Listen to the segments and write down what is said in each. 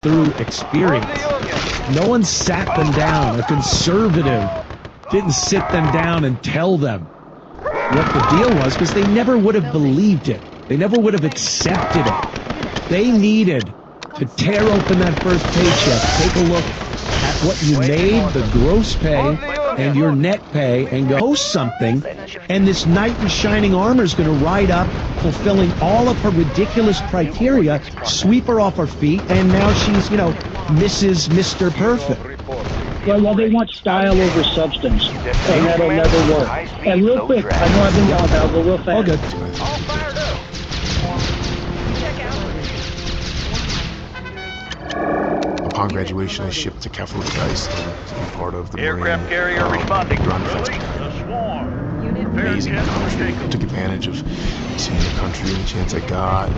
through experience. No one sat them down. A conservative didn't sit them down and tell them what the deal was, because they never would have believed it. They never would have accepted it. They needed to tear open that first paycheck, take a look at what you made, the gross pay, and your net pay, and go something, and this knight in shining armor is going to ride up, fulfilling all of her ridiculous criteria, sweep her off her feet, and now she's, you know, Mrs. Mr. Perfect. Well, they want style over substance, and that'll never work. And real quick, I know I've been yelling, I'll go real fast. All good. Upon graduation, I shipped to FWY to be part of the aircraft carrier responding. Amazing accomplishment. I took advantage of seeing the country and the chance I got. It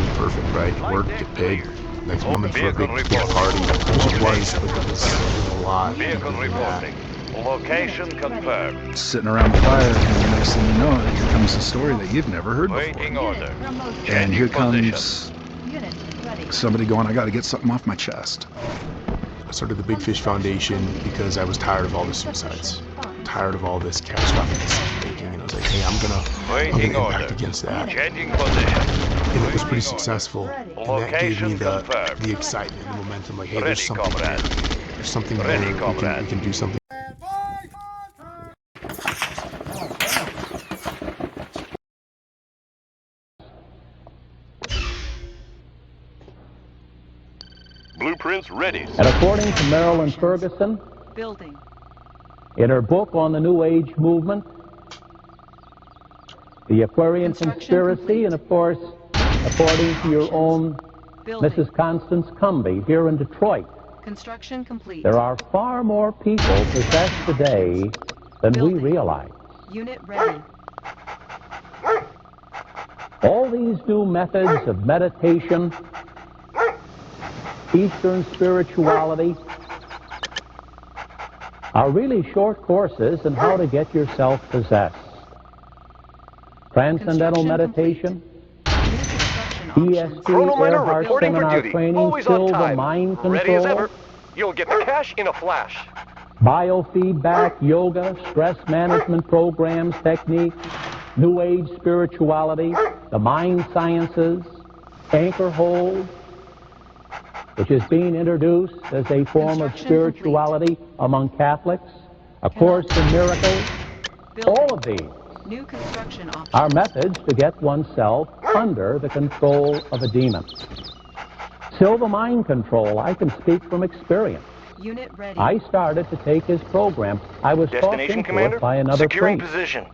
was perfect, right? Work, get paid. Next woman for a big party. It was, but it was a lot. Vehicle reporting. Location confirmed. Sitting around the fire, and the next thing you know, here comes a story that you've never heard before. Waiting order. And here comes somebody going, I got to get something off my chest. I started the Big Fish Foundation because I was tired of all the suicides, tired of all this catastrophic decision making, and I was like, hey, I'm gonna impact against that. Changing position. And it was pretty successful, and that gave me the excitement, the momentum. Like, hey, there's something here. There's something there. We can do something. Blueprints ready. And according to Marilyn Ferguson, in her book on the New Age movement, the Aquarian Conspiracy, and of course, according to your own Mrs. Constance Cumby here in Detroit, construction complete. There are far more people possessed today than we realize. Unit ready. All these new methods of meditation, Eastern spirituality, are really short courses in how to get yourself possessed. Transcendental meditation, ESP, Earhart seminar training, still the mind control, you'll get the cash in a flash. Biofeedback, yoga, stress management programs, techniques, New Age spirituality, the mind sciences, anchor hold, which is being introduced as a form of spirituality among Catholics, A Course in Miracles. All of these new construction options are methods to get oneself under the control of a demon. Still the mind control, I can speak from experience. Unit ready. I started to take his program. I was talked into it by another securing priest. Position.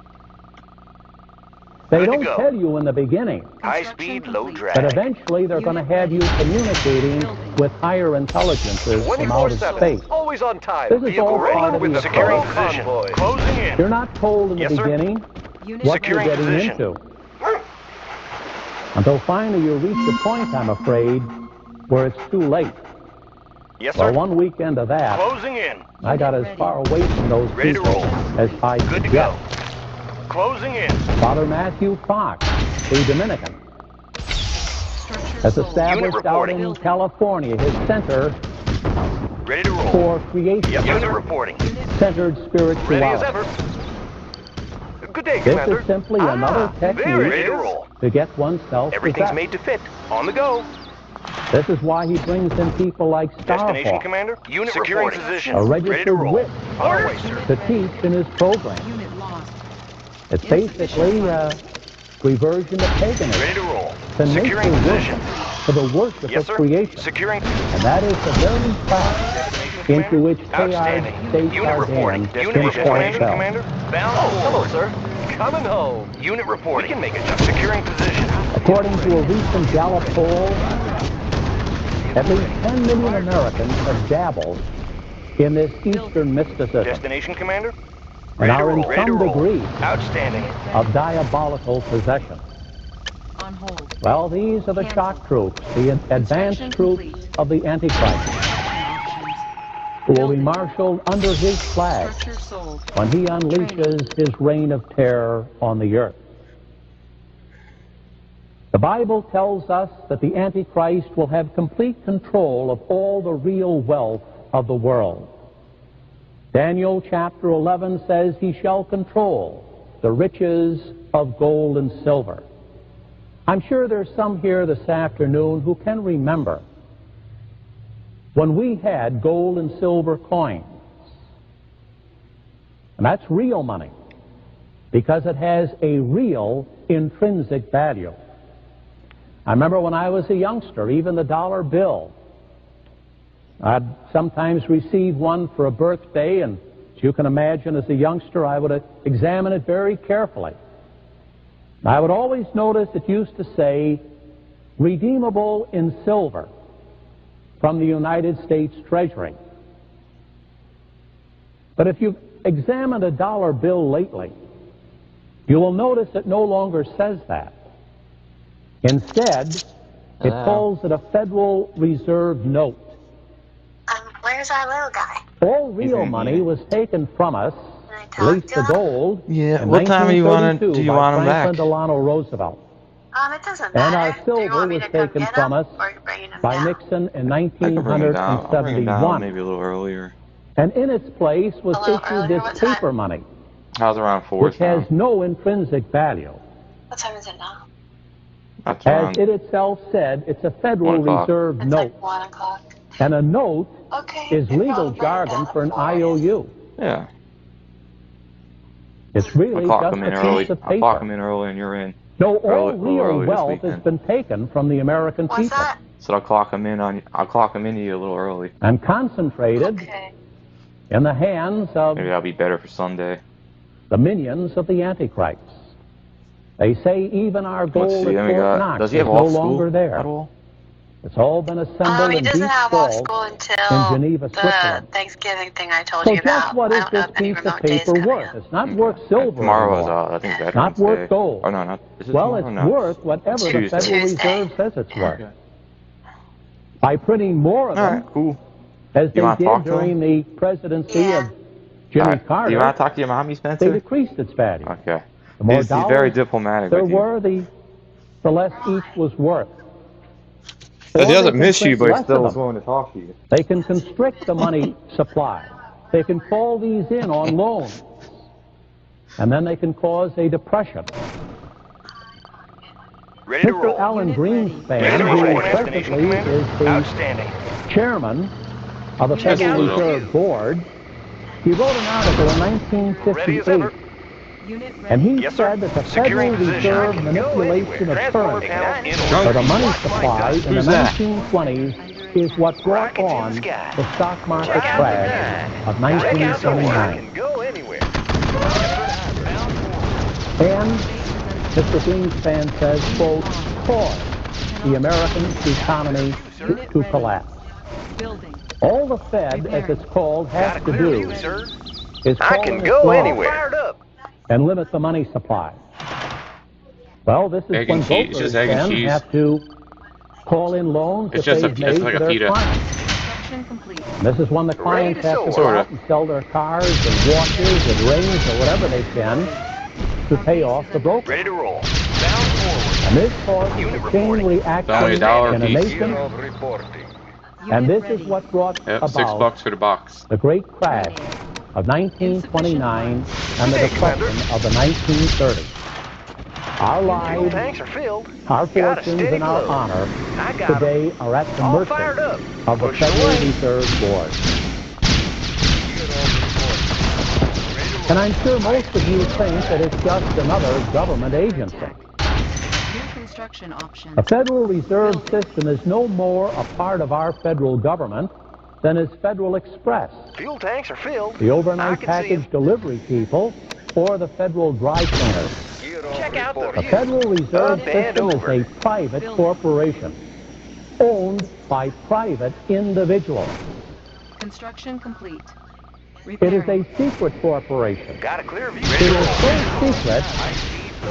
They don't tell you in the beginning High speed, low drag. that eventually they're going to have you communicating with higher intelligences from outer space. Always on time. This is all part of the securing position. Closing in. You're not told in the beginning what you're getting into. Until finally you reach a point, I'm afraid, where it's too late. Yes, sir. Well, one weekend of that, Closing in. I got as far away from those people as I Good could to get. go. Closing in. Father Matthew Fox, the Dominican, has established out in California his center ready to roll. for creation. Unit reporting. Centered spirituality. Ready as ever. Good day, This Commander. is simply another technique to get oneself Everything's possessed. made to fit. On the go. This is why he brings in people like Destination, Starhawk, Commander. Unit securing position. a Ready to registered roll. witch, On our way, sir. to teach in his program. Unit lost. It's basically a reversion of paganism. Ready to roll. To Securing nature position. worship, to the worship Yes, of sir. creation. Securing. And that is the very path into which Outstanding. Teilhard State Unit reporting. Ardennes Unit reporting, himself. Commander. Bound hello, sir. Coming home. Unit reporting. We can make it just securing position. According to a recent Gallup poll, at least 10 million Americans have dabbled in this Eastern mysticism Destination, Commander. and are in some degree Outstanding. of diabolical possession. On hold. Well, these are the shock troops, the advanced troops of the Antichrist, who will be marshaled under his flag Structure sold. when he unleashes his reign of terror on the earth. The Bible tells us that the Antichrist will have complete control of all the real wealth of the world. Daniel chapter 11 says he shall control the riches of gold and silver. I'm sure there's some here this afternoon who can remember when we had gold and silver coins. And that's real money because it has a real intrinsic value. I remember when I was a youngster, even the dollar bill. I'd sometimes receive one for a birthday, and as you can imagine, as a youngster, I would examine it very carefully. I would always notice it used to say, redeemable in silver from the United States Treasury. But if you've examined a dollar bill lately, you will notice it no longer says that. Instead, it calls it a Federal Reserve note. Where's our little guy? All real money was taken from us, at least the gold, Yeah, in what time do you want 1932 him by back? Franklin Delano Roosevelt. It doesn't And matter. our Do you silver want me was to come taken get from him, us or are you bringing him by down? Nixon in I can bring him down. I'll bring him down 1971. maybe a little earlier. And in its place was A little issued earlier? this What time? paper money, I was around 4 which has no intrinsic value. What time is it now? That's As around it itself said, it's a Federal 1 o'clock. Reserve It's note. like 1 o'clock. And a note Okay. is maybe legal I'll bring him jargon down for an at 4. IOU. Yeah. It's really I'll clock just him a in early. piece of I'll clock paper. him in early and you're in. No, all early- a little real early this wealth has weekend. been taken from the American What's people that? So I'll clock him in on. I'll clock him into you a little early. and concentrated Okay. in the hands of Maybe that'll be better for Sunday. the minions of the Antichrist. They say even our Let's gold see. at Then we Fort got. Knox Does he is have no off longer school there. at all? It's all been assembled He in doesn't deep have off vault school in until Geneva, the Switzerland. Thanksgiving thing I told So you just about. what I is don't know this if any piece of remote days paper coming worth? up. It's not worth silver Tomorrow is. anymore. I think It's Veterans not worth Day. gold. Oh no, not. Is it Well, tomorrow? it's No. worth whatever the Tuesday. Federal Tuesday. Reserve says it's worth. Okay. By printing more of All them, right. Cool. as You they wanna did talk to during him? the presidency Yeah. of Jimmy All right. Do Carter, you want to talk to your mommy, they Spencer? decreased its value. Okay. The more He's very dollars diplomatic there with you. were, the less each was worth. Because he Or doesn't they can miss you, print but he less still of is them. willing to talk to you. They can constrict the money supply. They can call these in on loans. And then they can cause a depression. Ready to Mr. roll. Alan Unit ready. Greenspan, Ready to who roll. presently Destination, is Commander. the Outstanding. chairman of the Check Federal out. Reserve Board, he wrote an article in Ready as ever. 1958, Unit and ready. he Yes, sir. said that the Securing Federal position. I Reserve can go manipulation anywhere. of Transformer currency panel in for order. the money Watch my supply dust. in the Who's that? 1920s is what brought Rocket to the on sky. the stock market Check out the crash nine. of Check out the one. I 1929. can go anywhere. And Mr. Greenspan says, quote, cause the American economy Unit to ready. collapse. Building. All the Fed, as it's called, Got has a to clear do view, sir. is I call can in its go loans anywhere. Fired up. and limit the money supply. Well, this is Egg when and cheese. It's brokers just egg and then cheese. have to call in loans It's that just they've a- it's made like to a their pita. clients. Construction complete. This is when the clients to have to soar. go Sorta. out and sell their cars and watches and rings or whatever they can to pay off the broker. Ready to roll. Bound forward. And this causes Unit a chain reporting. reaction Only $1 in a piece. nation, reporting. and Unit this is ready. what brought Yep, about $6 for the box. the great crash of 1929 and the depression of the 1930s. Our Fuel lives, tanks are filled. our Got a fortunes, steady and our glow. honor I got 'em. today are at the All mercy fired up. of the Pushing Federal away. Reserve Board. And I'm sure most of you think that it's just another government agency. New construction options. The Federal Reserve System is no more a part of our federal government than is Federal Express, Fuel tanks are filled. the I overnight can see 'em. package delivery people, or the federal dry cleaners. Check out the The view. Federal Reserve Up and System is over. a private corporation owned by private individuals. Construction complete. It is Repairing. a secret corporation. Got a clear view. It is so secret,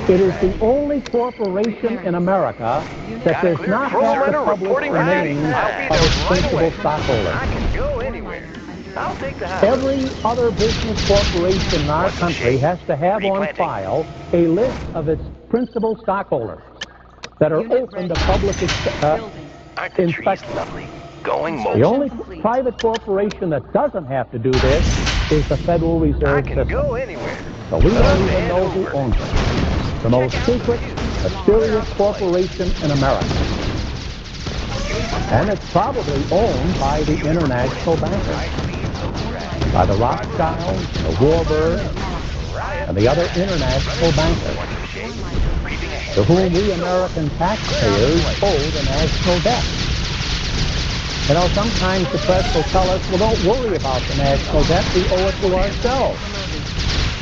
it is the only corporation in America that does not have to publish reporting the right names now. of its Right principal away. stockholders. I can go anywhere. I'll take the highway. Every other business corporation in our country has to have on file a list of its principal stockholders. that are Unit open to ready. public Building. Aren't the trees inspection. lovely? Going The mobile. only private corporation that doesn't have to do this is the Federal I Reserve can System. go anywhere. So we don't Up even and know who over. owns it. The most secret, mysterious corporation in America. And it's probably owned by the international bankers, by the Rothschilds, the Warbirds, and the other international bankers, to whom we American taxpayers owe the national debt. You know, sometimes the press will tell us, well, don't worry about the national debt, we owe it to ourselves.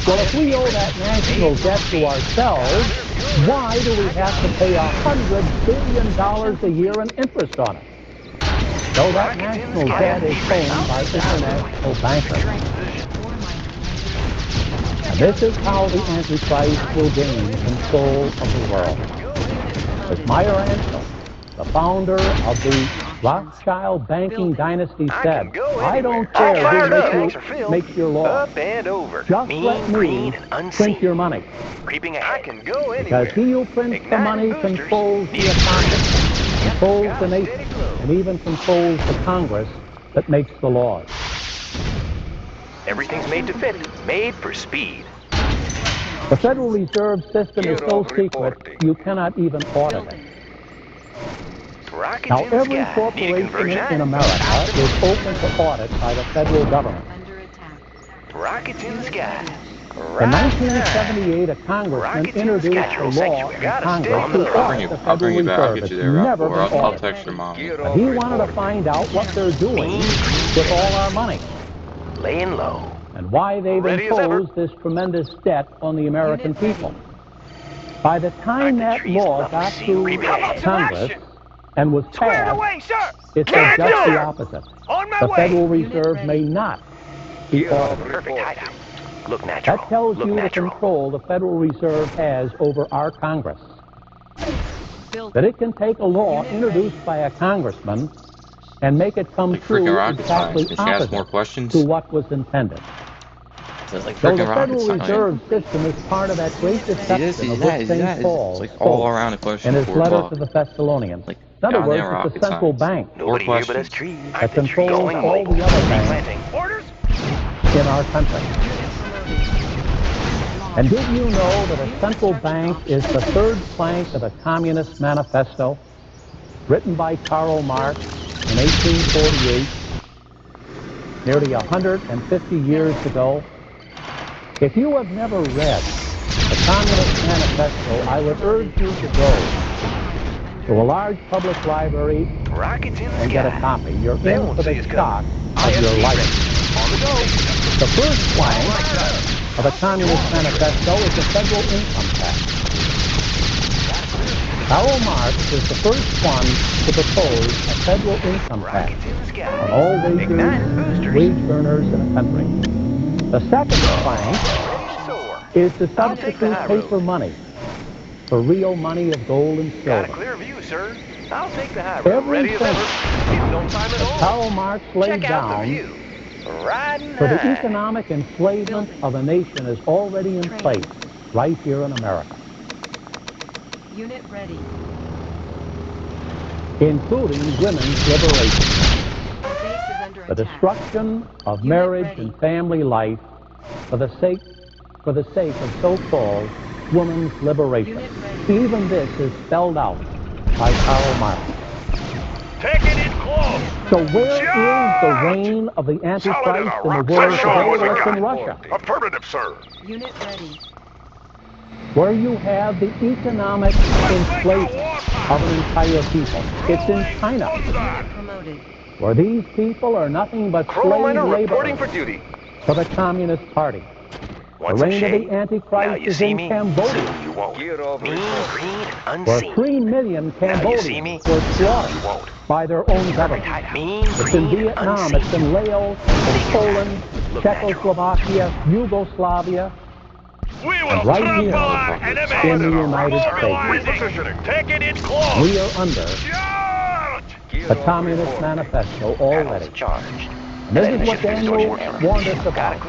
Well, if we owe that national debt to ourselves, why do we have to pay $100 billion a year in interest on it? So that national debt is owned by international bankers. And this is how the Antichrist will gain control of the world. As Meyer Ansel, the founder of the Rothschild banking dynasty, said, I don't care who makes your law. Up and over. Just Mean, let me green, and unseen. print your money. Creeping ahead. I can go anywhere. Because he who prints the money controls the economy, controls the nation, and even controls the Congress that makes the laws. Everything's made to fit. Made for speed. The Federal Reserve System is so secret, you cannot even audit it. Now, every corporation in America is open to audit by the federal government. Rockets in the sky. In 1978, a congressman introduced a law in Congress to audit the Federal Reserve. It's never been I'll audited. text your mom. But he wanted to find out what they're doing with all our money Laying low. and why they've imposed this tremendous debt on the American people. By the time that law got through Congress and was passed, it said just the opposite. The Federal Reserve may not be audited. Perfect hideout. Look natural. That tells Look you the natural. control the Federal Reserve has over our Congress. That it can take a law introduced by a congressman and make it come Like true freaking rocket exactly science. Can she ask more opposite questions? to what was intended. It's like So the freaking rocket Federal science. Reserve System is part of that great deception of which St. Paul It's like all spoke around a question. in his letter to the Thessalonians. Like, In other words, goddamn it's the rocket central science. bank Nobody here but us questions. trees. that controls Going all mobile. the other banks Replanting. Orders? in our country. And did you know that a central bank is the third plank of the Communist Manifesto, written by Karl Marx in 1848, nearly 150 years ago? If you have never read the Communist Manifesto, I would urge you to go to a large public library and get a copy. You're in for the shock of your life. On the go. The first plank of the Communist Manifesto is the federal income tax. Karl Marx is the first one to propose a federal income tax on all wages, wage earners in the country. The second plank is to substitute paper money for real money of gold and Got a silver. clear view, sir. I'll take the high road. Ready as Everything ever. No time at all. Karl Marx laid Check out the down view. Riding for the high. economic enslavement of a nation is already in place right here in America, Unit ready. including women's liberation, Base is under the attack. destruction of Unit marriage ready. and family life for the sake of so-called women's liberation. Unit ready. Even this is spelled out by Karl Marx. Taking it close. So where is the reign of the Antichrist in the world today? Well, it's in Russia, Affirmative, sir. Unit ready. where you have the economic enslavement of an entire people. It's in China, Unit promoted. where these people are nothing but slave Chronominer reporting labor for duty. for the Communist Party. The Want some reign of shade? the Antichrist Now you is see in me. Cambodia, Soon you won't. Mean, green, and where unseen. 3 million Now you see me. Cambodians were Soon you slaughtered won't. by their own government. Mean, It's in green, and Vietnam, unseen. it's in Laos, it's Poland, Look Czechoslovakia, Yugoslavia, We and right here in the United States. Repositioning. Taking it close. We are under the Communist Manifesto already. Charged. This is what Daniel warned us about.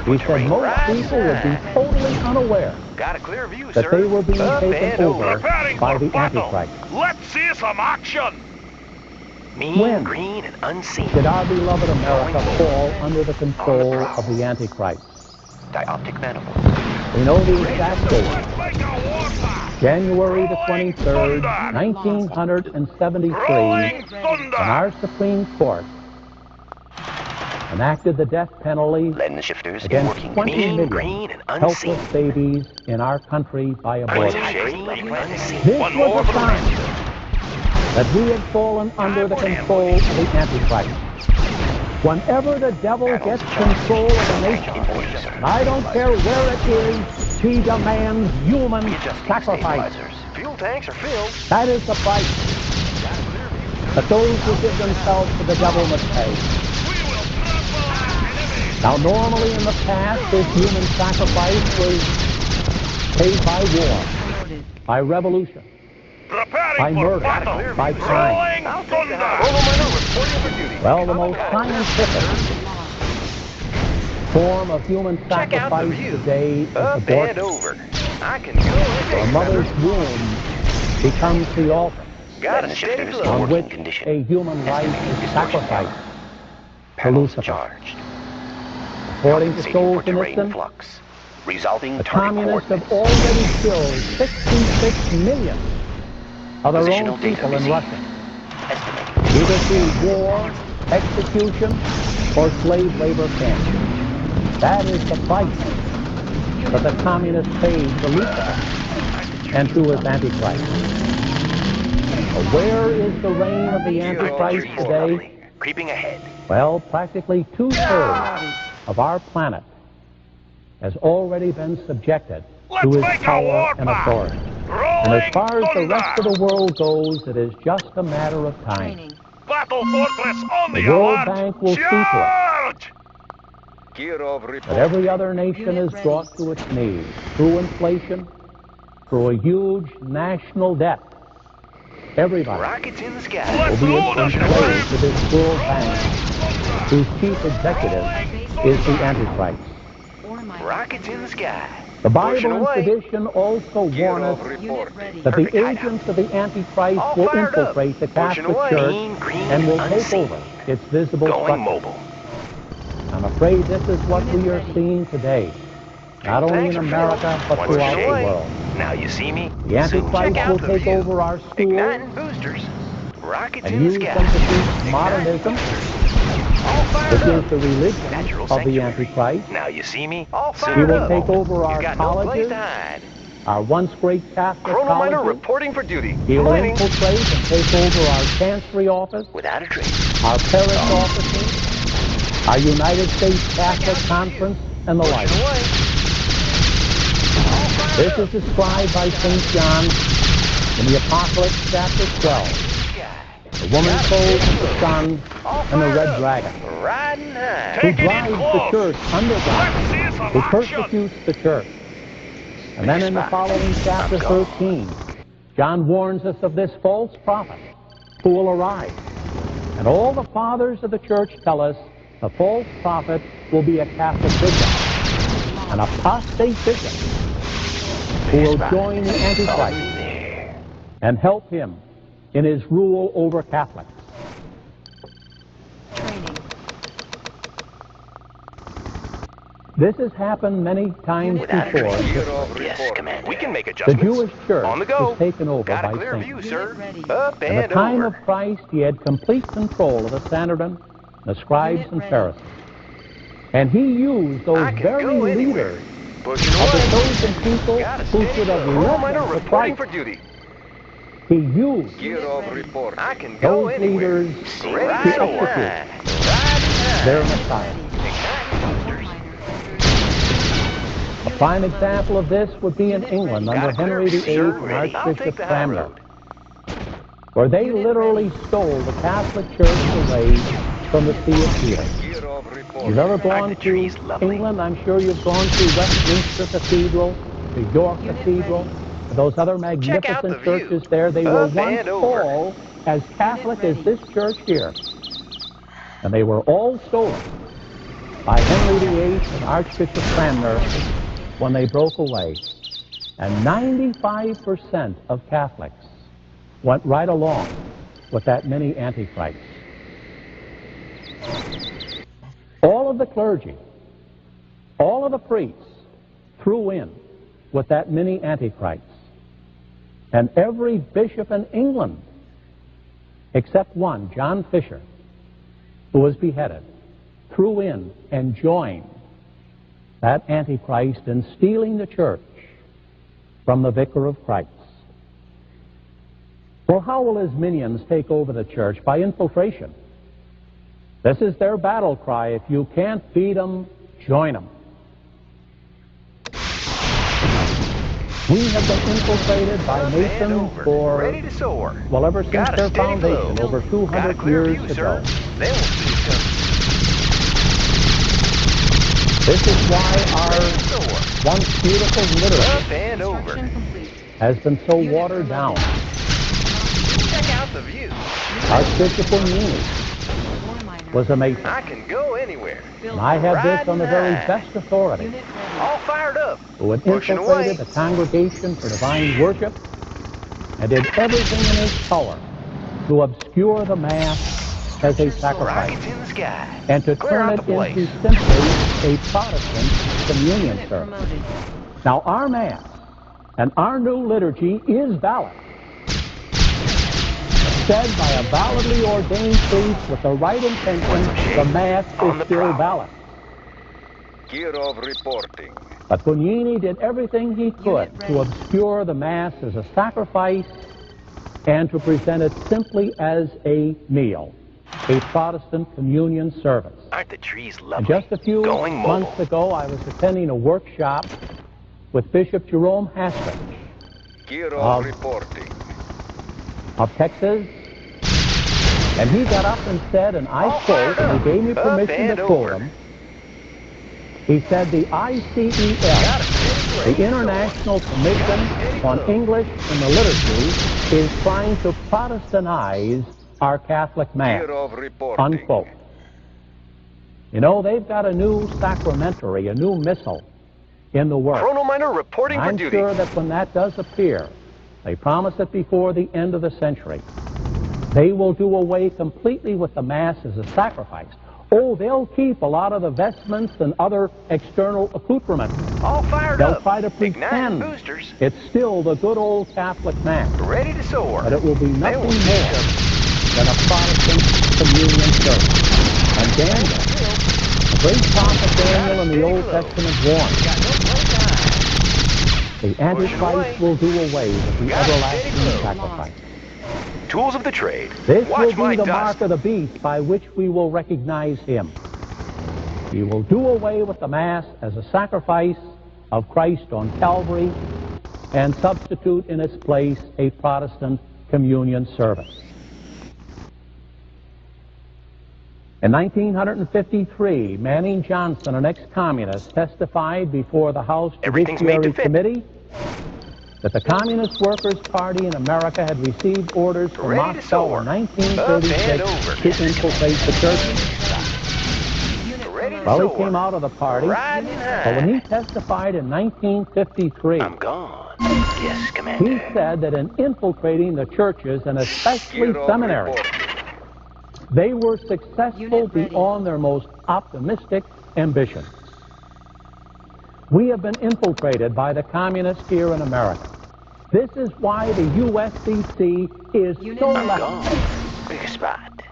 He said most people would be totally unaware Got a clear view, that they were being Up taken and over Preparing by for the battle. Antichrist. Let's see some action. Mean, When green, and unseen. did our beloved America fall under the control of the Antichrist? Dioptic manifold. We know the exact date. Let's make a warpath. January the 23rd, 1973, Rolling thunder. when our Supreme Court enacted the death penalty Lens shifters against working. 20 Mean, million green, and unseen. helpless babies in our country by abortion. Green, and unseen. This One was more a for the sign that we had fallen under the control of the Antichrist. Whenever the devil gets control of a nation, I don't care where it is, he demands human sacrifice. Fuel tanks are filled. That is the price that those who give themselves to the devil must pay. Now, normally in the past, this human sacrifice was paid by war, by revolution, Preparing by for murder, battle. by crime. Rolling thunder. Well, the most scientific form of human Check out the sacrifice view. today is Up and abortion. over. I can go A mother's womb becomes the altar Got a steady flow. on which Condition. a human life is sacrificed to Panels Lucifer. charged. According to Compensating for terrain Solzhenitsyn, flux. Resolving the target communists have coordinates. already killed 66 million of their Positional own data people in received. Russia, Estimating. either through war, execution, or slave labor camps. That is the price that the communists paid to Lucifer and to his Antichrist. Where is the reign of the Antichrist today? Creeping ahead. Well, practically 2/3 of our planet has already been subjected to Let's his make a power and warpath. authority. And as far as the rest of the world goes, it is just a matter of time. Training. Battle fortress on The the World alert. Bank will see to it Charge. that every other nation is brought to its knees through inflation, through a huge national debt. Everybody Rockets in the sky. will Let's be load us, enslaved to this World Bank, whose chief executive is the Antichrist. Rockets in the sky. The Pushing Bible and away. tradition also warn us Unit ready. that the Perfect hideout. agents of the Antichrist All will fired up. infiltrate the Pushing Catholic away. Church Mean, green, and will take unseen. over its visible Going structure. mobile. I'm afraid this is what we are seeing today, not only in Tanks are America, filled. but Once throughout the away. world. Now you see me. The Antichrist Check will out the take view. over our schools Igniting boosters. Rockets and in the use sky. them to teach modernism, All fired which up. is the religion Natural of the sanctuary. Antichrist. Now you see me. All He fired will up. take over our You got no place colleges, to hide. our once great Catholic Chronominer colleges. reporting for duty. He will Mining. infiltrate and take over our chancery office, Without a trace. our parish offices, our United States Catholic Conference, and the like. Pushing away. All fired This up. is described by St. John in the Apocalypse chapter 12. The woman clothed with the sun and the red dragon, Riding high. who Take it in drives the close. church underground, Let's see some who action. persecutes the church. And then in the following chapter 13, John warns us of this false prophet who will arise. And all the fathers of the church tell us the false prophet will be a Catholic bishop, an apostate bishop, who will join the Antichrist and help him in his rule over Catholics. Training. This has happened many times Without a before. trace. Yes, Commander. We can make The adjustments. Jewish church On the go. was taken over Got by a clear Satan. view, sir. Ready. Up In the and time over. of Christ, he had complete control of the Sanhedrin, the scribes Unit and ready. Pharisees. And he used those I can very go anywhere. leaders Pushing of the away. chosen people Got a who steady should have flow. led Chronominer them to reporting Christ. for duty. He used Unit ready. I can go those anywhere. leaders to Ready to execute ride. Riding their high. Messiah. Igniting boosters. A prime example of this would be in England Got under a clear Henry view, VIII sir. and Ready. I'll Archbishop take the high Cranmer, road. where they Unit literally ready. stole the Catholic Church away from the See of Peter. You've ever gone the to tree's lovely. England? I'm sure you've gone to Westminster Cathedral, to York Unit Cathedral, and those other Check out the magnificent view. churches there. They were Up once and over. all as Catholic as ready. this church here. And they were all stolen by Henry VIII and Archbishop Cranmer when they broke away. And 95% of Catholics went right along with that mini Antichrist. All of the clergy, all of the priests threw in with that mini Antichrist. And every bishop in England, except one, John Fisher, who was beheaded, threw in and joined that Antichrist in stealing the church from the Vicar of Christ. Well, how will his minions take over the church? By infiltration. This is their battle cry. If you can't beat them, join them. We have been infiltrated by Masons for, ready to soar. well, ever since their foundation, over 200 years ago. They won't see us coming. This is why our once beautiful literature Up and over. has been so watered down. Check out the view. Archbishop O'Neill was a Mason. I can go anywhere. And I have this on the very best authority, All fired up. who had Pushing away. infiltrated the congregation for divine worship and did everything in his power to obscure the Mass as a sacrifice Rockets in the sky. and to Clear turn out it the into place. simply a Protestant communion service. Now, our Mass and our new liturgy is valid, said by a validly ordained priest with the right intention. The Mass is still valid. Kirov reporting. But Bugnini did everything he could to obscure the Mass as a sacrifice and to present it simply as a meal, a Protestant communion service. Aren't the trees And lovely? just a few Going mobile. months ago, I was attending a workshop with Bishop Jerome Hastridge Kirov reporting. of Texas, and he got up and said, and I quote, and he gave me Up permission and to quote over. him, he said, the ICEL, the International Commission on English in the Liturgy, is trying to Protestantize our Catholic Mass, Kirov reporting. unquote. You know, they've got a new sacramentary, a new missal in the works. Chronominer reporting for I'm duty. sure that when that does appear, they promise it before the end of the century, they will do away completely with the Mass as a sacrifice. Oh, they'll keep a lot of the vestments and other external accoutrements. All fired They'll up. try to Igniting pretend boosters. it's still the good old Catholic Mass, Ready to soar. but it will be They nothing won't more see us coming. than a Protestant communion service. And Daniel, the great prophet Daniel in the Old Testament warned, Got no place to hide. the Antichrist will do away with the Got a everlasting steady glow. sacrifice. Tools of the trade. This Watch will my be the dust. mark of the beast by which we will recognize him. He will do away with the Mass as a sacrifice of Christ on Calvary and substitute in its place a Protestant communion service. In 1953, Manning Johnson, an ex-communist, testified before the House Everything's made to Judiciary fit. Committee that the Communist Workers' Party in America had received orders from Ready to Moscow soar. in Up and 1936 over. to infiltrate the churches. Ready to Well, soar. he came out of the party, Riding high. but when he testified in 1953, I'm gone. Yes, Commander. he said that in infiltrating the churches, and especially Kirov seminaries, reporting. they were successful Unit ready. beyond their most optimistic ambition. We have been infiltrated by the communists here in America. This is why the USCC is so I'm left. gone. Big spot.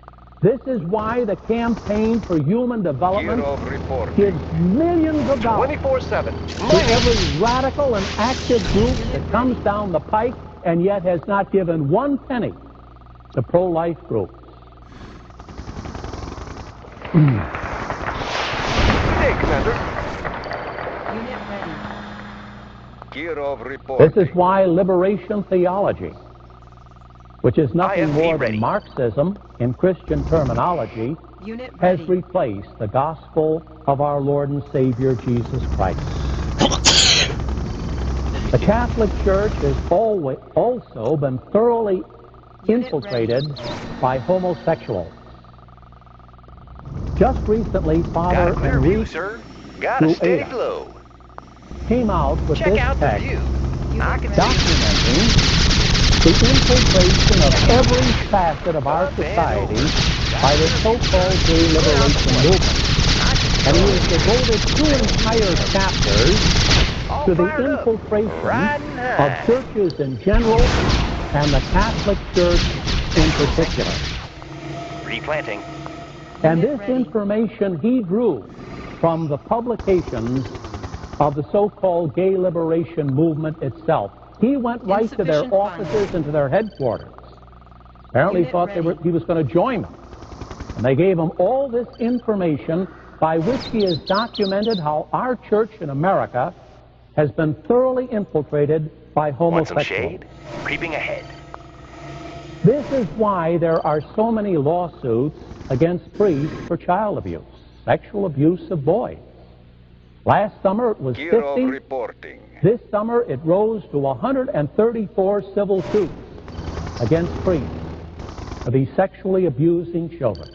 This is why the Campaign for Human Development Kirov reporting. gives millions of dollars 24/7. to every radical and active group that comes down the pike, and yet has not given one penny to pro-life groups. Good day, Commander. Unit ready. Kirov reporting. This is why liberation theology, which is nothing IFV more ready. than Marxism in Christian terminology, Unit has ready. replaced the gospel of our Lord and Savior Jesus Christ. The Catholic Church has always also been thoroughly infiltrated by homosexuals. Just recently, Got a Father clear view, Enrique sir. Got a steady flow. came out with Check this out the text view. I can see documenting the infiltration of every facet of our society by the so-called gay liberation movement. And he has devoted 2 entire chapters to the infiltration of churches in general and the Catholic Church in particular. replanting. And this information he drew from the publications of the so-called gay liberation movement itself. He went right to their offices and to their headquarters. Apparently thought he was going to join them. And they gave him all this information by which he has documented how our church in America has been thoroughly infiltrated by homosexuals. Want some shade? Creeping ahead. This is why there are so many lawsuits against priests for child abuse, sexual abuse of boys. Last summer it was 50. Reporting. This summer it rose to 134 civil suits against priests for these sexually abusing children.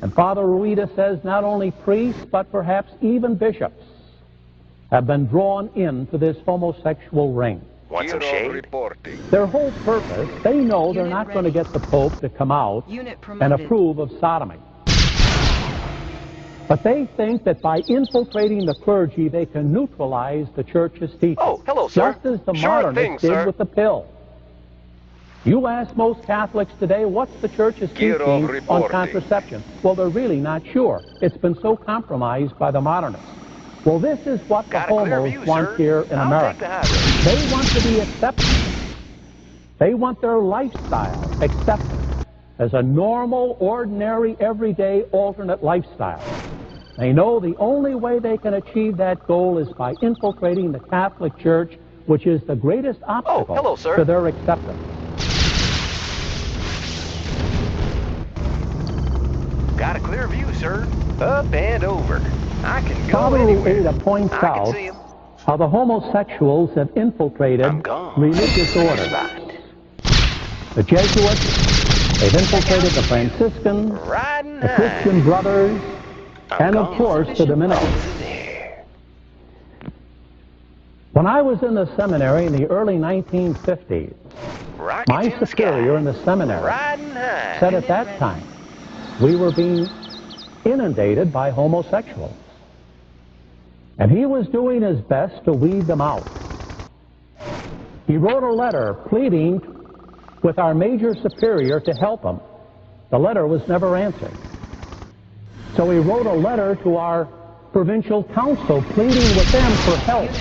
And Father Rueda says not only priests, but perhaps even bishops have been drawn into this homosexual ring. Want some shade? Reporting. Their whole purpose, they know they're not going to get the Pope to come out and approve of sodomy. But they think that by infiltrating the clergy, they can neutralize the Church's teaching. Oh, hello, sir. Just as the modernists did with the pill. You ask most Catholics today, what's the Church's teaching on contraception? Well, they're really not sure. It's been so compromised by the modernists. Well, this is what the homos want here in America. They want to be accepted. They want their lifestyle accepted as a normal, ordinary, everyday, alternate lifestyle. They know the only way they can achieve that goal is by infiltrating the Catholic Church, which is the greatest obstacle to their acceptance. Got a clear view, sir. Up and over. I can go Father anywhere. Rueda points out how the homosexuals have infiltrated religious orders. The Jesuits, they've infiltrated the Franciscans, the Christian Brothers, and of course the Dominicans. When I was in the seminary in the early 1950s, my superior in the seminary said at that time we were being inundated by homosexuals. And he was doing his best to weed them out. He wrote a letter pleading with our major superior to help him. The letter was never answered. So he wrote a letter to our provincial council pleading with them for help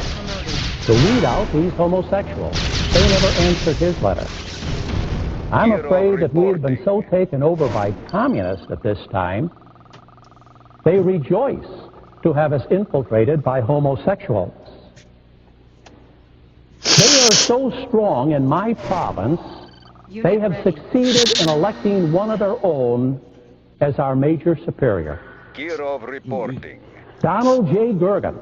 to weed out these homosexuals. They never answered his letter. I'm afraid that we had been so taken over by communists at this time, they rejoice to have us infiltrated by homosexuals. They are so strong in my province, they have succeeded in electing one of their own as our major superior. Kirov reporting. Donald J. Gergen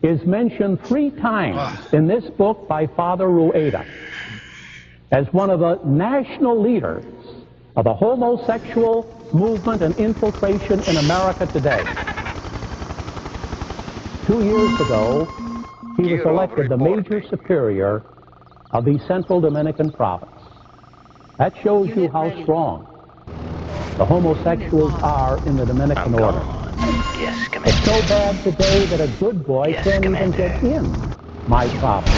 is mentioned 3 times in this book by Father Rueda as one of the national leaders of the homosexual movement and infiltration in America today. 2 years ago, he was elected the major superior of the Central Dominican province. That shows you how strong the homosexuals are in the Dominican order. It's so bad today that a good boy can't even get in my province.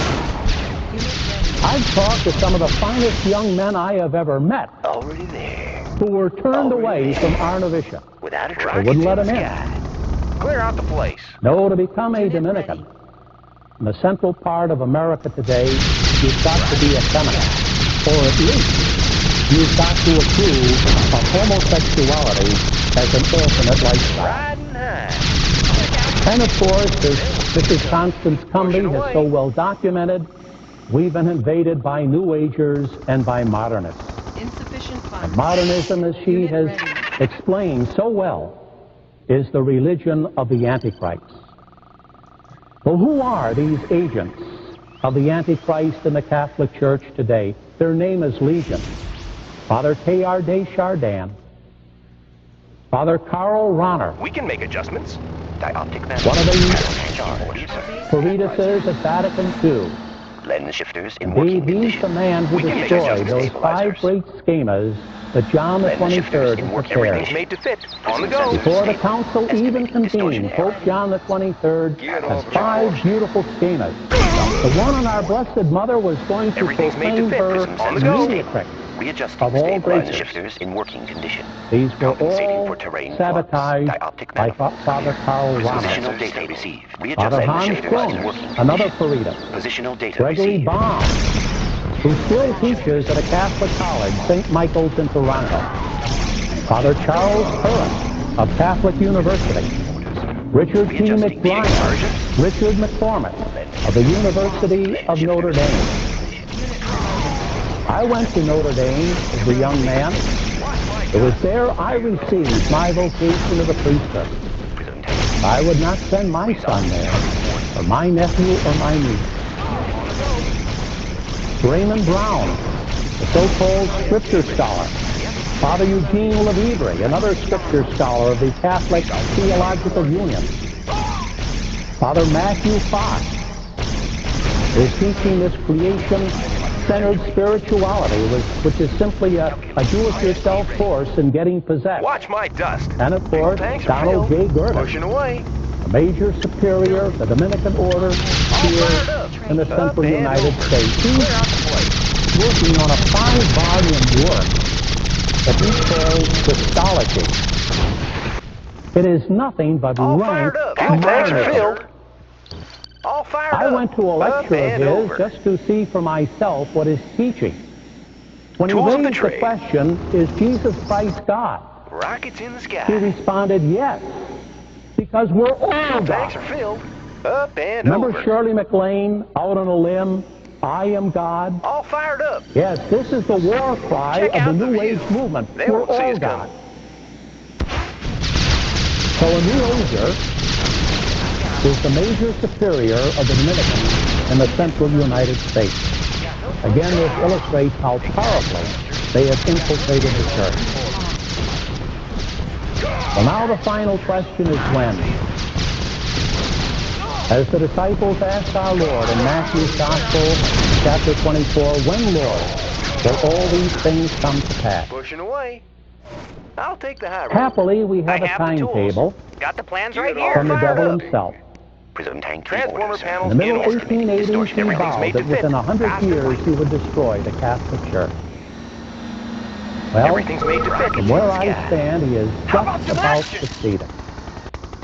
I've talked to some of the finest young men I have ever met who were turned away from Arnavisha. They wouldn't let them in. Clear out the place. No, to become a Dominican in the central part of America today, you've got to be effeminate. Or at least, you've got to approve of homosexuality as an alternate lifestyle. And of course, as Mrs. Constance Cumby has so well documented, we've been invaded by New Agers and by modernists. And modernism, as she has explained so well, is the religion of the Antichrist. Well, who are these agents of the Antichrist in the Catholic Church today? Their name is Legion. Father Teilhard de Chardin Father Karl Rahner, We can make adjustments. Dioptic one of the charge. Claritas at Vatican II. Lens shifters in Indeed, working he's the condition. man who We can make destroyed adjustments. those 5 great schemas that John the Lens shifters 23rd in had working prepared. Everything's made to fit. On the go. Before the council even Estimating distortion convened, error. Pope John the 23rd Gear had of 5 reporting. beautiful schemas. The one on our Blessed Mother was going to Everything's made to proclaim fit. her On the go. mediatrix Readjusting of all stabilizing graces. shifters in working condition. These were Compensating all for terrain sabotaged flux. Dioptic by manifolds Father clear. Karl Positional Rahner. data received. Father Readjusting Hans shifters in Kroner, working another condition. Clarita. Positional data Gregory received. Baum, who still teaches at a Catholic college, St. Michael's in Toronto. Father Charles Curran of Catholic University. Richard T. Readjusting McBrien, Richard McCormick of the University of Notre Dame. I went to Notre Dame as a young man. It was there I received my vocation of the priesthood. I would not send my son there, or my nephew or my niece. Raymond Brown, the so-called scripture scholar. Father Eugene Levivre, another scripture scholar of the Catholic Theological Union. Father Matthew Fox is teaching this creation-centered spirituality, which is simply a do-it-yourself course in getting possessed. Watch my dust. And of course, Tanks are Donald J. filled. Gurdon, Pushing away. a major superior of the Dominican Order here in the central United States. He's working on a 5-volume work that he calls Christology. It is nothing but All rank fired up. Fuel tanks are martyrdom. filled. All fired up. I went to a Up lecture and of his over. just to see for myself what he's teaching. When he Tools of the raised the trade. question, is Jesus Christ God? Rockets in the He sky. responded, yes, because we're all Tanks God. are filled. Up and Remember over. Shirley MacLaine, out on a limb, I am God? All fired up. Yes, this is the war cry Check of out the the New view. Age movement. They We're won't see all us God. coming. So a New Ager is the major superior of the Dominicans in the central United States. Again, this illustrates how powerfully they have infiltrated the church. Well, now the final question is when. As the disciples asked our Lord in Matthew's Gospel, chapter 24, when, Lord, will all these things come to pass? Pushing away. I'll take the high road. Happily, we have a I have the tools. timetable Got the plans right from here. the devil himself. Prism tank Transformer orders. In panels the middle in of order. 1880s, he Everything's vowed made that to fit. within 100 Fast and years light. he would destroy the Catholic Church. Well, Everything's made to fit. from where I stand, he is How about just some about action? succeeded.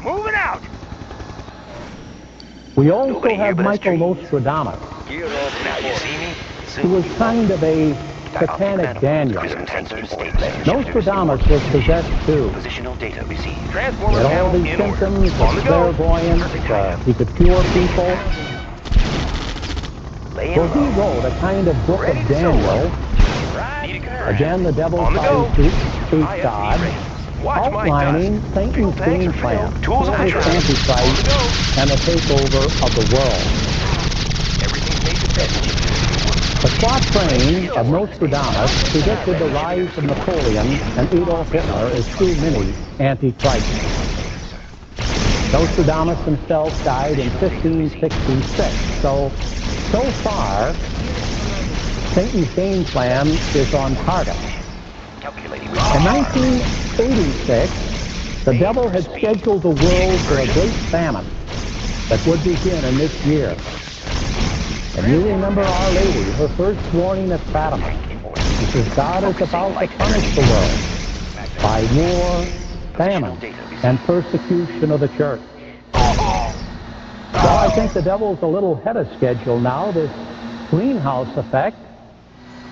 Moving out. We also Nobody here have but us Michael trees. Nostradamus, Gear of Now you reporting. see me? who was kind of a Dioptic satanic manifolds. Daniel. Prism sensors stabilizing shifters in Nostradamus working was condition. possessed too. Positional data received. He Transformer had all panels these in order. symptoms On of the go. clairvoyance. He could cure people. Laying So he low. wrote a kind of book Ready of to soar. Daniel. Need a conversion. Again, the devil On the tries go. to hate God, Watch my outlining dust. Satan's Fuel tanks game are plan filled. Tools for of the his trade. On the Antichrist go. and the takeover of the world. Everything's made to fit. The quatrain of Nostradamus predicted the rise of Napoleon and Adolf Hitler as two mini antichrists. Nostradamus himself died in 1566, so far, Satan's game plan is on target. Calculating. In 1986, the devil had scheduled the world for a great famine that would begin in this year. And you remember Our Lady, her first warning at Fatima. She says God is about to punish the world by war, famine, and persecution of the church. Well, I think the devil's a little ahead of schedule now. This greenhouse effect,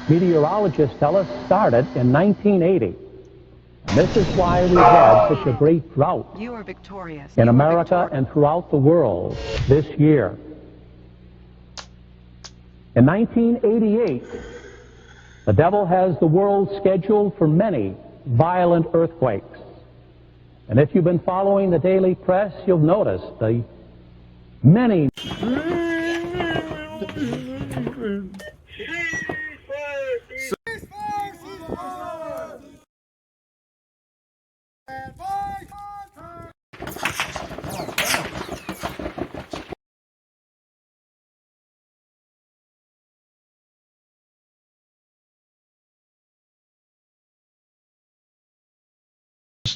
meteorologists tell us, started in 1980. And this is why we had such a great drought You are victorious. in America and throughout the world this year. In 1988, the devil has the world scheduled for many violent earthquakes. And if you've been following the daily press, you'll notice the many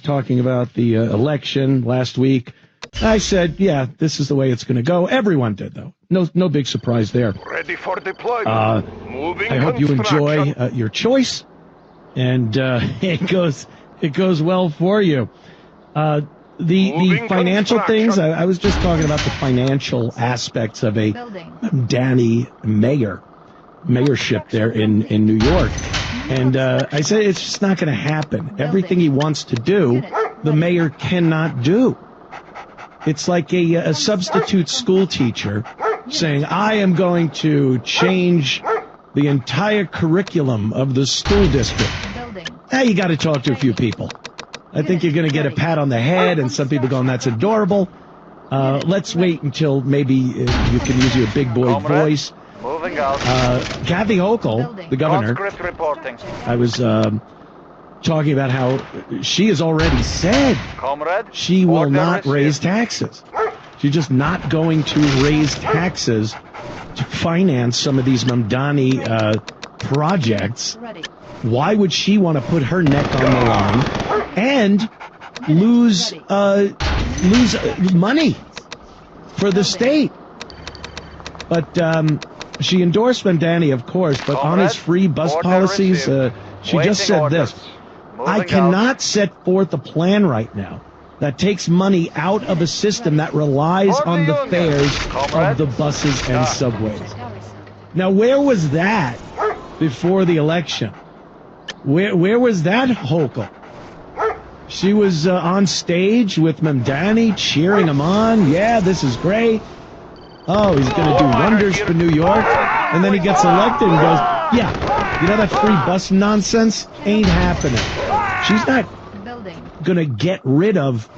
Talking about the election last week. I said, yeah, this is the way it's going to go. Everyone did, though. No big surprise there. Ready for deployment. Moving I hope you enjoy your choice, and it goes well for you. The financial things, I was just talking about the financial aspects of a Danny mayorship there in New York. And I said it's just not going to happen. Everything he wants to do, the mayor cannot do. It's like a substitute school teacher saying, I am going to change the entire curriculum of the school district. You got to talk to a few people. I think you're going to get a pat on the head, and some people going, that's adorable. Let's wait until maybe you can use your big boy voice. Moving out. Kathy Hochul, the governor, I was talking about how she has already said she will not raise taxes. She's just not going to raise taxes to finance some of these Mamdani projects. Why would she want to put her neck on the line and lose money for the state? But she endorsed Mamdani, of course, but on his free bus policies, she just said this: I cannot set forth a plan right now that takes money out of a system that relies on the fares of the buses and subways. Now, where was that before the election? Where was that Hochul? She was on stage with Mamdani, cheering him on. Yeah, this is great. Oh, he's going to do wonders for New York. And then he gets elected and goes, yeah, you know that free bus nonsense? Ain't happening. She's not going to get rid of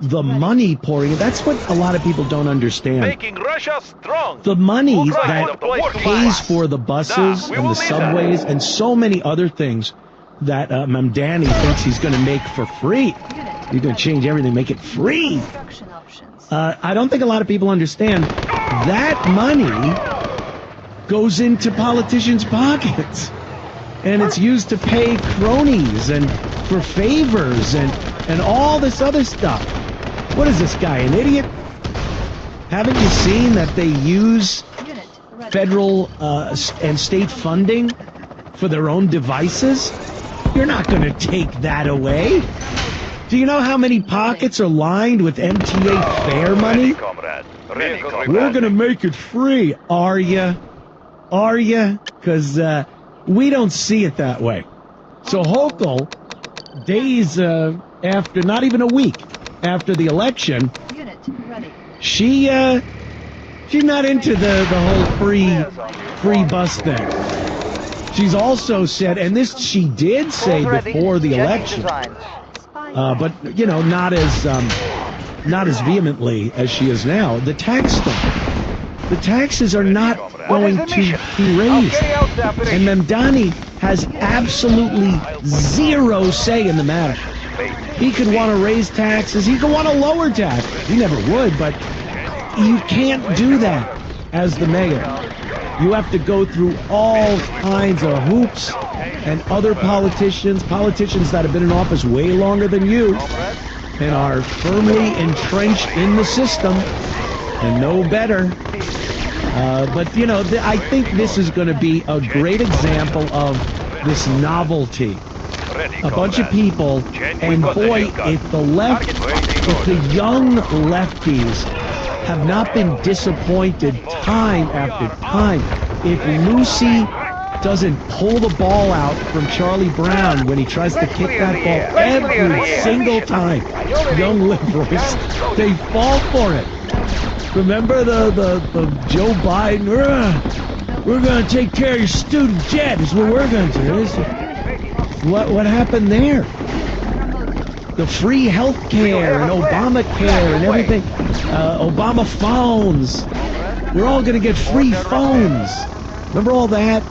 the money pouring. That's what a lot of people don't understand. Making Russia strong. The money that pays for the buses and the subways and so many other things that Mamdani thinks he's going to make for free. You're going to change everything, make it free. I don't think a lot of people understand that money goes into politicians' pockets. And it's used to pay cronies and for favors and all this other stuff. What is this guy, an idiot? Haven't you seen that they use federal and state funding for their own devices? You're not going to take that away. Do you know how many pockets are lined with MTA fare money? We're going to make it free. Are ya? Are ya? Because we don't see it that way. So Hochul, days after, not even a week after the election, she's not into the whole free bus thing. She's also said, and this she did say before the election, but you know, not as vehemently as she is now. The tax thing, the taxes are not going to be raised, and Mamdani has absolutely zero say in the matter. He could want to raise taxes, he could want to lower taxes. He never would, but you can't do that as the mayor. You have to go through all kinds of hoops, and other politicians that have been in office way longer than you and are firmly entrenched in the system and know better. But, you know, I think this is going to be a great example of this novelty. A bunch of people, and boy, if the left, if the young lefties have not been disappointed time after time. If Lucy doesn't pull the ball out from Charlie Brown when he tries to kick that ball every single time, young liberals, they fall for it. Remember the Joe Biden, we're going to take care of your student debt is what we're going to do. What happened there? The free health care and Obamacare and everything. Obama phones. We're all going to get free phones. Remember all that?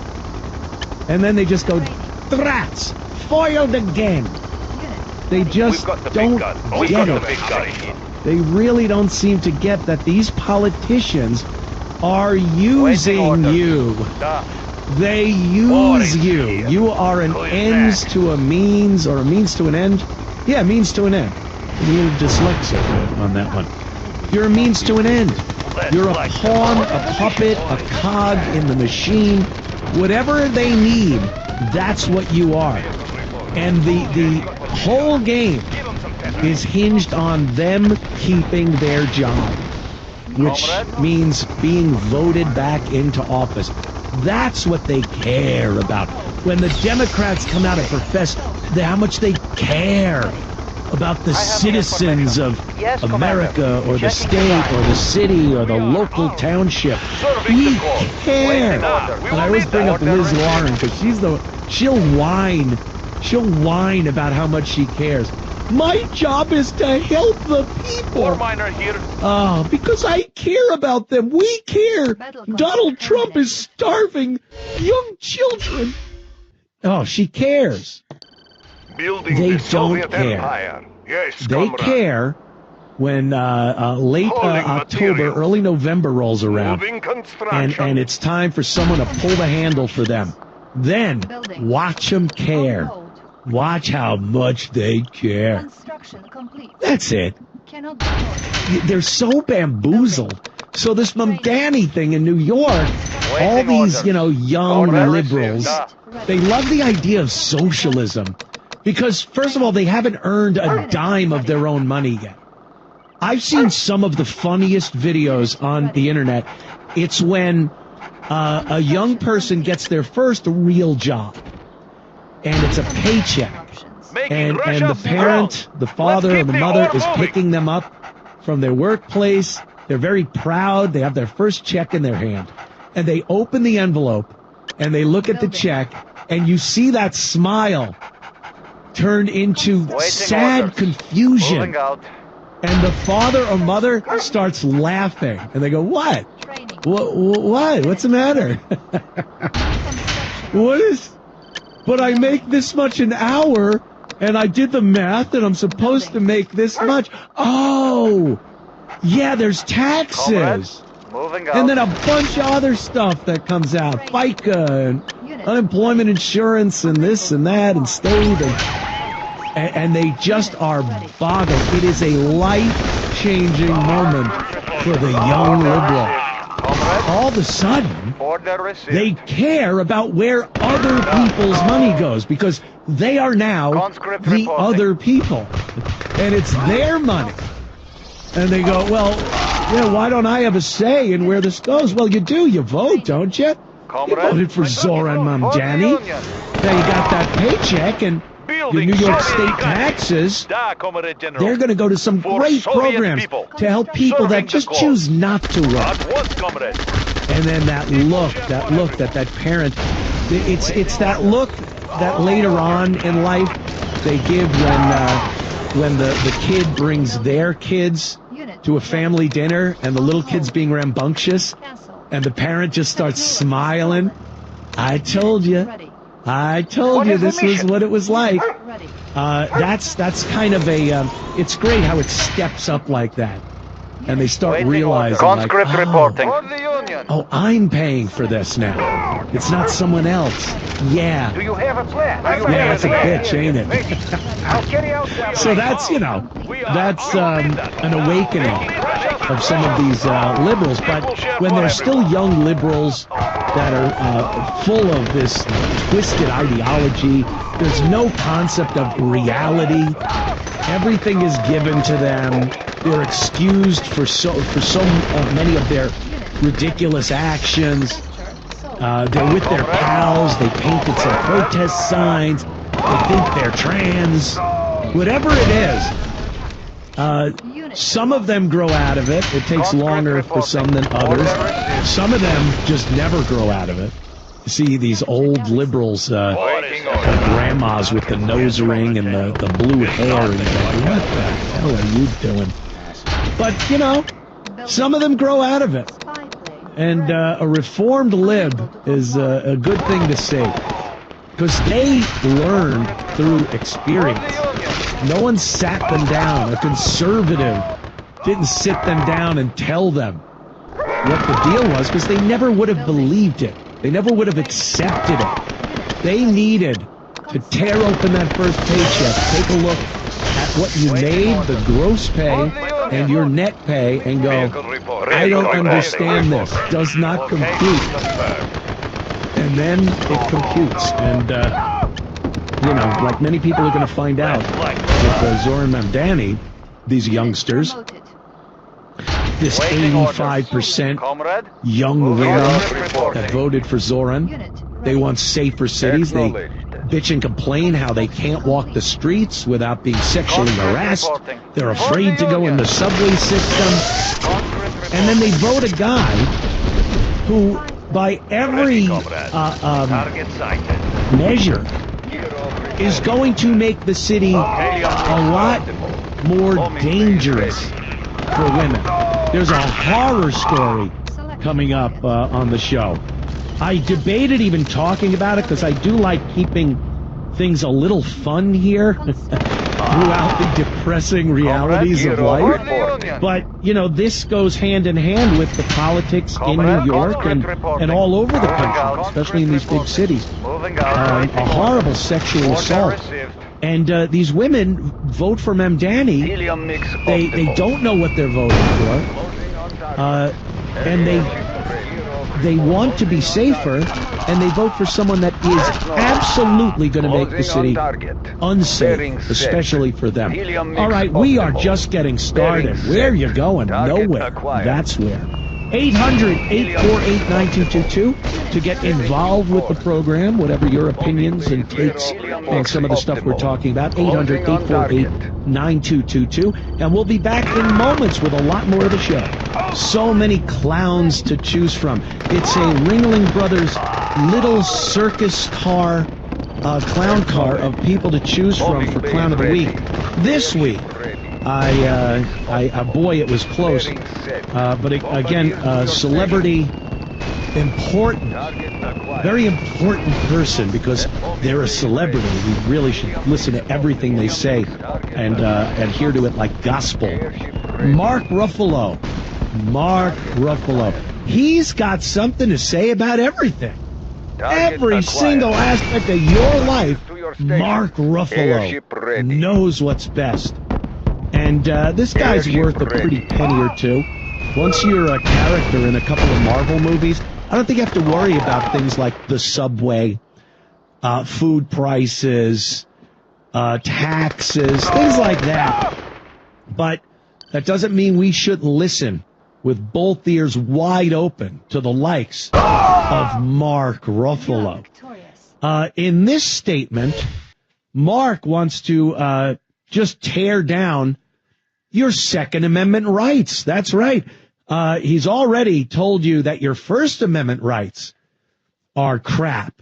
And then they just go, drats, foiled again. They just We've got the don't big gun. We've get got the it. big gun. They really don't seem to get that these politicians are using you. They use you. You are an ends to a means, or a means to an end. Yeah, means to an end. A little dyslexic on that one. You're a means to an end. You're a pawn, a puppet, a cog in the machine. Whatever they need, that's what you are. And the whole game is hinged on them keeping their job, which means being voted back into office. That's what they care about. When the Democrats come out and profess how much they care about the citizens of America, or the state, or the city, or the local township, we care. And I always bring up Liz Lauren because she'll whine about how much she cares. My job is to help the people. Because I care about them. We care. Donald Trump is starving young children. Oh, she cares. They don't care. They care when late October, early November rolls around, and it's time for someone to pull the handle for them. Then watch them care. Watch how much they care. That's it. They're so bamboozled. So this Mamdani thing in New York, all these, young liberals, they love the idea of socialism. Because, first of all, they haven't earned a dime of their own money yet. I've seen some of the funniest videos on the internet. It's when a young person gets their first real job. And it's a paycheck. And the parent, the father, or the mother is picking them up from their workplace. They're very proud. They have their first check in their hand. And they open the envelope, and they look at the check, and you see that smile turned into sad confusion. And the father or mother starts laughing. And they go, what? What? What's the matter? What is... But I make this much an hour, and I did the math, and I'm supposed to make this much. Oh, yeah, there's taxes. And then a bunch of other stuff that comes out. FICA, and unemployment insurance, and this and that, and state, and they just are boggled. It is a life-changing moment for the young liberal. All of a sudden, they care about where other people's money goes, because they are now the other people. And it's their money. And they go, well, why don't I have a say in where this goes? Well, you do. You vote, don't you? You voted for Zoran Mamdani. Now you got that paycheck, and your New York State taxes, they're going to go to some great programs to help people that just choose not to work. And then that look that parent, it's that look that later on in life they give when the kid brings their kids to a family dinner, and the little kid's being rambunctious, and the parent just starts smiling. I told you this was what it was like. That's kind of a, it's great how it steps up like that. And they start realizing, oh, I'm paying for this now. It's not someone else. Yeah. Do you have a plan? Yeah, that's a bitch, ain't it? So that's, that's an awakening of some of these liberals. But when they're still young liberals that are full of this twisted ideology, there's no concept of reality. Everything is given to them. They're excused for so many of their ridiculous actions. They're with their pals. They painted some protest signs. They think they're trans. Whatever it is, some of them grow out of it. It takes longer for some than others. Some of them just never grow out of it. You see these old liberals, grandmas with the nose ring and the blue hair, and you're like, what the hell are you doing? But, some of them grow out of it. And a reformed lib is a good thing to see. Because they learned through experience. No one sat them down. A conservative didn't sit them down and tell them what the deal was, because they never would have believed it. They never would have accepted it. They needed to tear open that first paycheck, take a look at what you made, the gross pay, and your net pay, and go, I don't understand this. Does not compute. And then it computes. And, you know, like many people are going to find out with Zoran Mamdani, these youngsters, this 85% young women that voted for Zoran, they want safer cities. They bitch and complain how they can't walk the streets without being sexually harassed. They're afraid to go in the subway system. And then they vote a guy who, by every measure, is going to make the city a lot more dangerous for women. There's a horror story coming up on the show. I debated even talking about it because I do like keeping things a little fun here throughout the depressing realities of life. But, you know, this goes hand in hand with the politics in New York and all over the country, especially in these big cities. A horrible sexual assault. And these women vote for Mamdani. They don't know what they're voting for. And they want to be safer, and they vote for someone that is absolutely going to make the city unsafe, especially for them. All right, we are just getting started. Where are you going? Nowhere. That's where. 800-848-9222 to get involved with the program, whatever your opinions and takes on some of the stuff we're talking about. 800-848-9222. And we'll be back in moments with a lot more of the show. So many clowns to choose from. It's a Ringling Brothers little circus car, clown car of people to choose from for Clown of the Week. This week, boy, it was close. But again, celebrity, important, very important person, because they're a celebrity. We really should listen to everything they say and adhere to it like gospel. Mark Ruffalo. He's got something to say about everything. Every single aspect of your life, Mark Ruffalo knows what's best. And this guy's worth a pretty penny or two. Once you're a character in a couple of Marvel movies, I don't think you have to worry about things like the subway, food prices, taxes, things like that. But that doesn't mean we shouldn't listen with both ears wide open to the likes of Mark Ruffalo. In this statement, Mark wants to just tear down your Second Amendment rights. That's right. He's already told you that your First Amendment rights are crap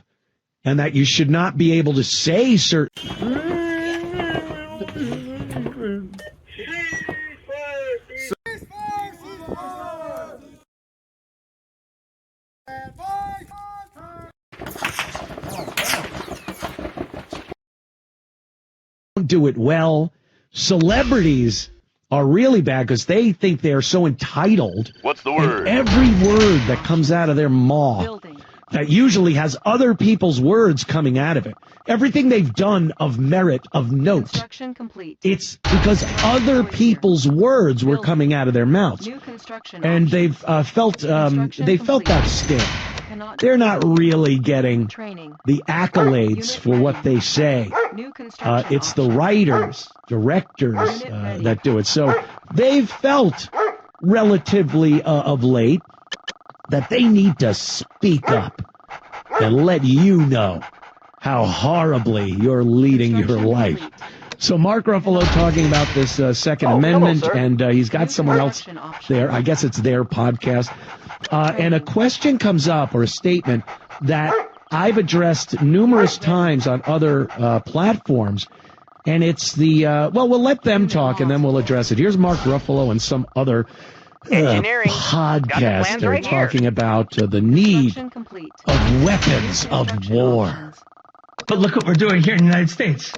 and that you should not be able to say certain... do it well. Celebrities are really bad because they think they are so entitled. What's the word? And every word that comes out of their maw that usually has other people's words coming out of it. Everything they've done of merit, of note. Construction complete. It's because other people's words were coming out of their mouths. And they've felt that sting. They're not really getting the accolades for what they say. It's the writers, directors that do it. So they've felt relatively of late that they need to speak up and let you know how horribly you're leading your life. So Mark Ruffalo talking about this Second Amendment, and he's got someone else there. I guess it's their podcast. And a question comes up, or a statement, that I've addressed numerous times on other platforms. And it's the, well, we'll let them talk and then we'll address it. Here's Mark Ruffalo and some other podcaster talking about the need of weapons of war. But look what we're doing here in the United States.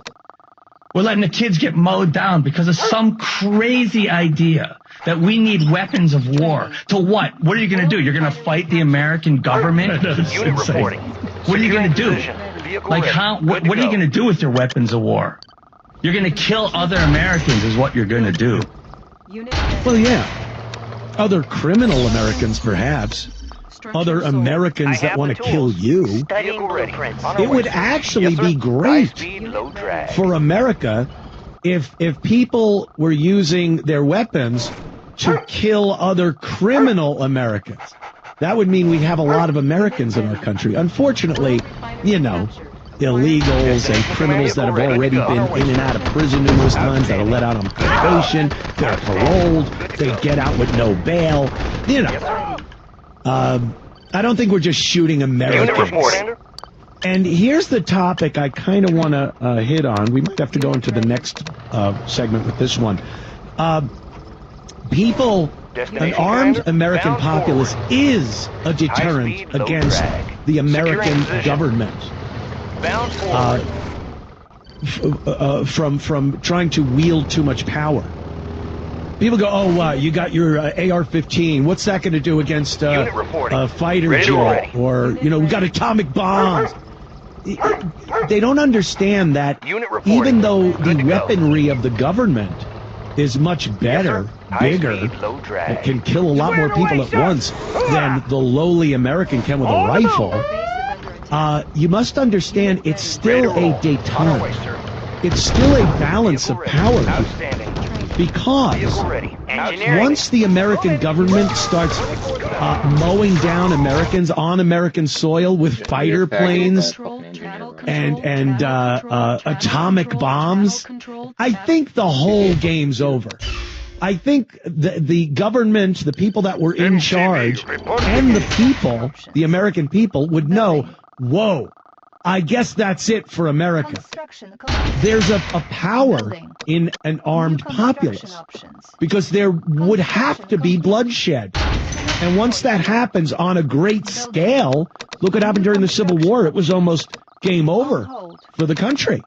We're letting the kids get mowed down because of some crazy idea that we need weapons of war. To what? What are you going to do? You're going to fight the American government? Unit reporting. What are you going to do? Vehicle Like ready. how? What Good to are you go. going to do with your weapons of war? You're going to kill other Americans is what you're going to do. Well, yeah. Other criminal Americans, perhaps. Other Americans that want to kill you. Vehicle ready. It would actually be great High-speed, low drag. for America if people were using their weapons to kill other criminal Americans. That would mean we'd have a lot of Americans in our country. Unfortunately, you know, illegals and criminals that have already been in and out of prison numerous times, that are let out on probation, they're paroled, they get out with no bail, you know. I don't think we're just shooting Americans. Unit reporting. And here's the topic I kind of want to hit on. We might have to go into the next segment with this one. An armed American populace is a deterrent against the American government from trying to wield too much power. People go, oh, you got your AR-15. What's that going to do against a fighter jet? Or, you know, we got atomic bombs. They don't understand that even though the weaponry of the government is much better, bigger, it can kill a lot more people at once than the lowly American can with a rifle. You must understand it's still a détente. It's still a balance of power. Because once the American government starts mowing down Americans on American soil with fighter planes and atomic bombs, I think the whole game's over. I think the government, the people that were in charge, and the people, the American people, would know, whoa, I guess that's it for America. There's a power in an armed populace because there would have to be bloodshed. And once that happens on a great scale, look what happened during the Civil War. It was almost game over for the country.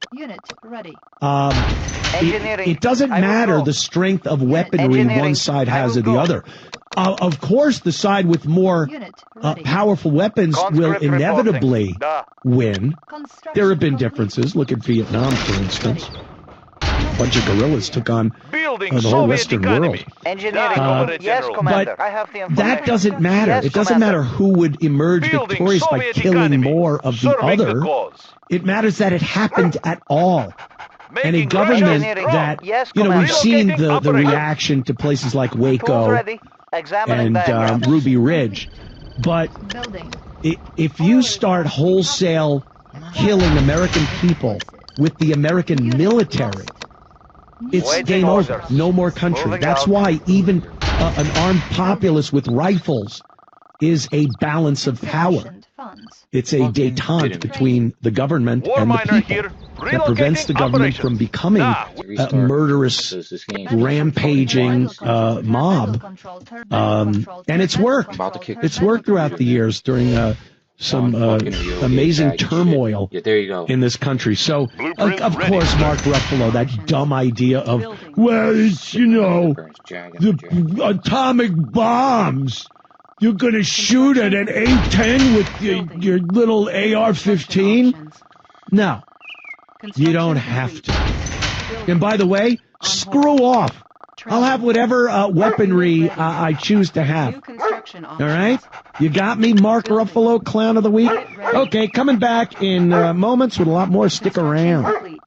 It doesn't matter the strength of weaponry one side has or the other. Of course, the side with more powerful weapons will inevitably win. There have been differences. Look at Vietnam, for instance. A bunch of guerrillas took on the whole Western world. But that doesn't matter. It doesn't matter who would emerge victorious by killing more of the other. It matters that it happened at all. And a government that, you know, we've seen the reaction to places like Waco and Ruby Ridge. But if you start wholesale killing American people with the American military, it's game over. No more country. That's why even an armed populace with rifles is a balance of power. It's a détente between the government and the people that prevents the government from becoming a murderous, rampaging mob. And it's worked. It's worked throughout the years during some amazing turmoil in this country. So, of course, Mark Ruffalo, that dumb idea of, well, it's, you know, the atomic bombs. You're going to shoot at an A-10 with your little AR-15? No, you don't have to. And by the way, screw off. I'll have whatever weaponry I choose to have. All right? You got me, Mark Ruffalo, Clown of the Week? Okay, coming back in moments with a lot more. Stick around.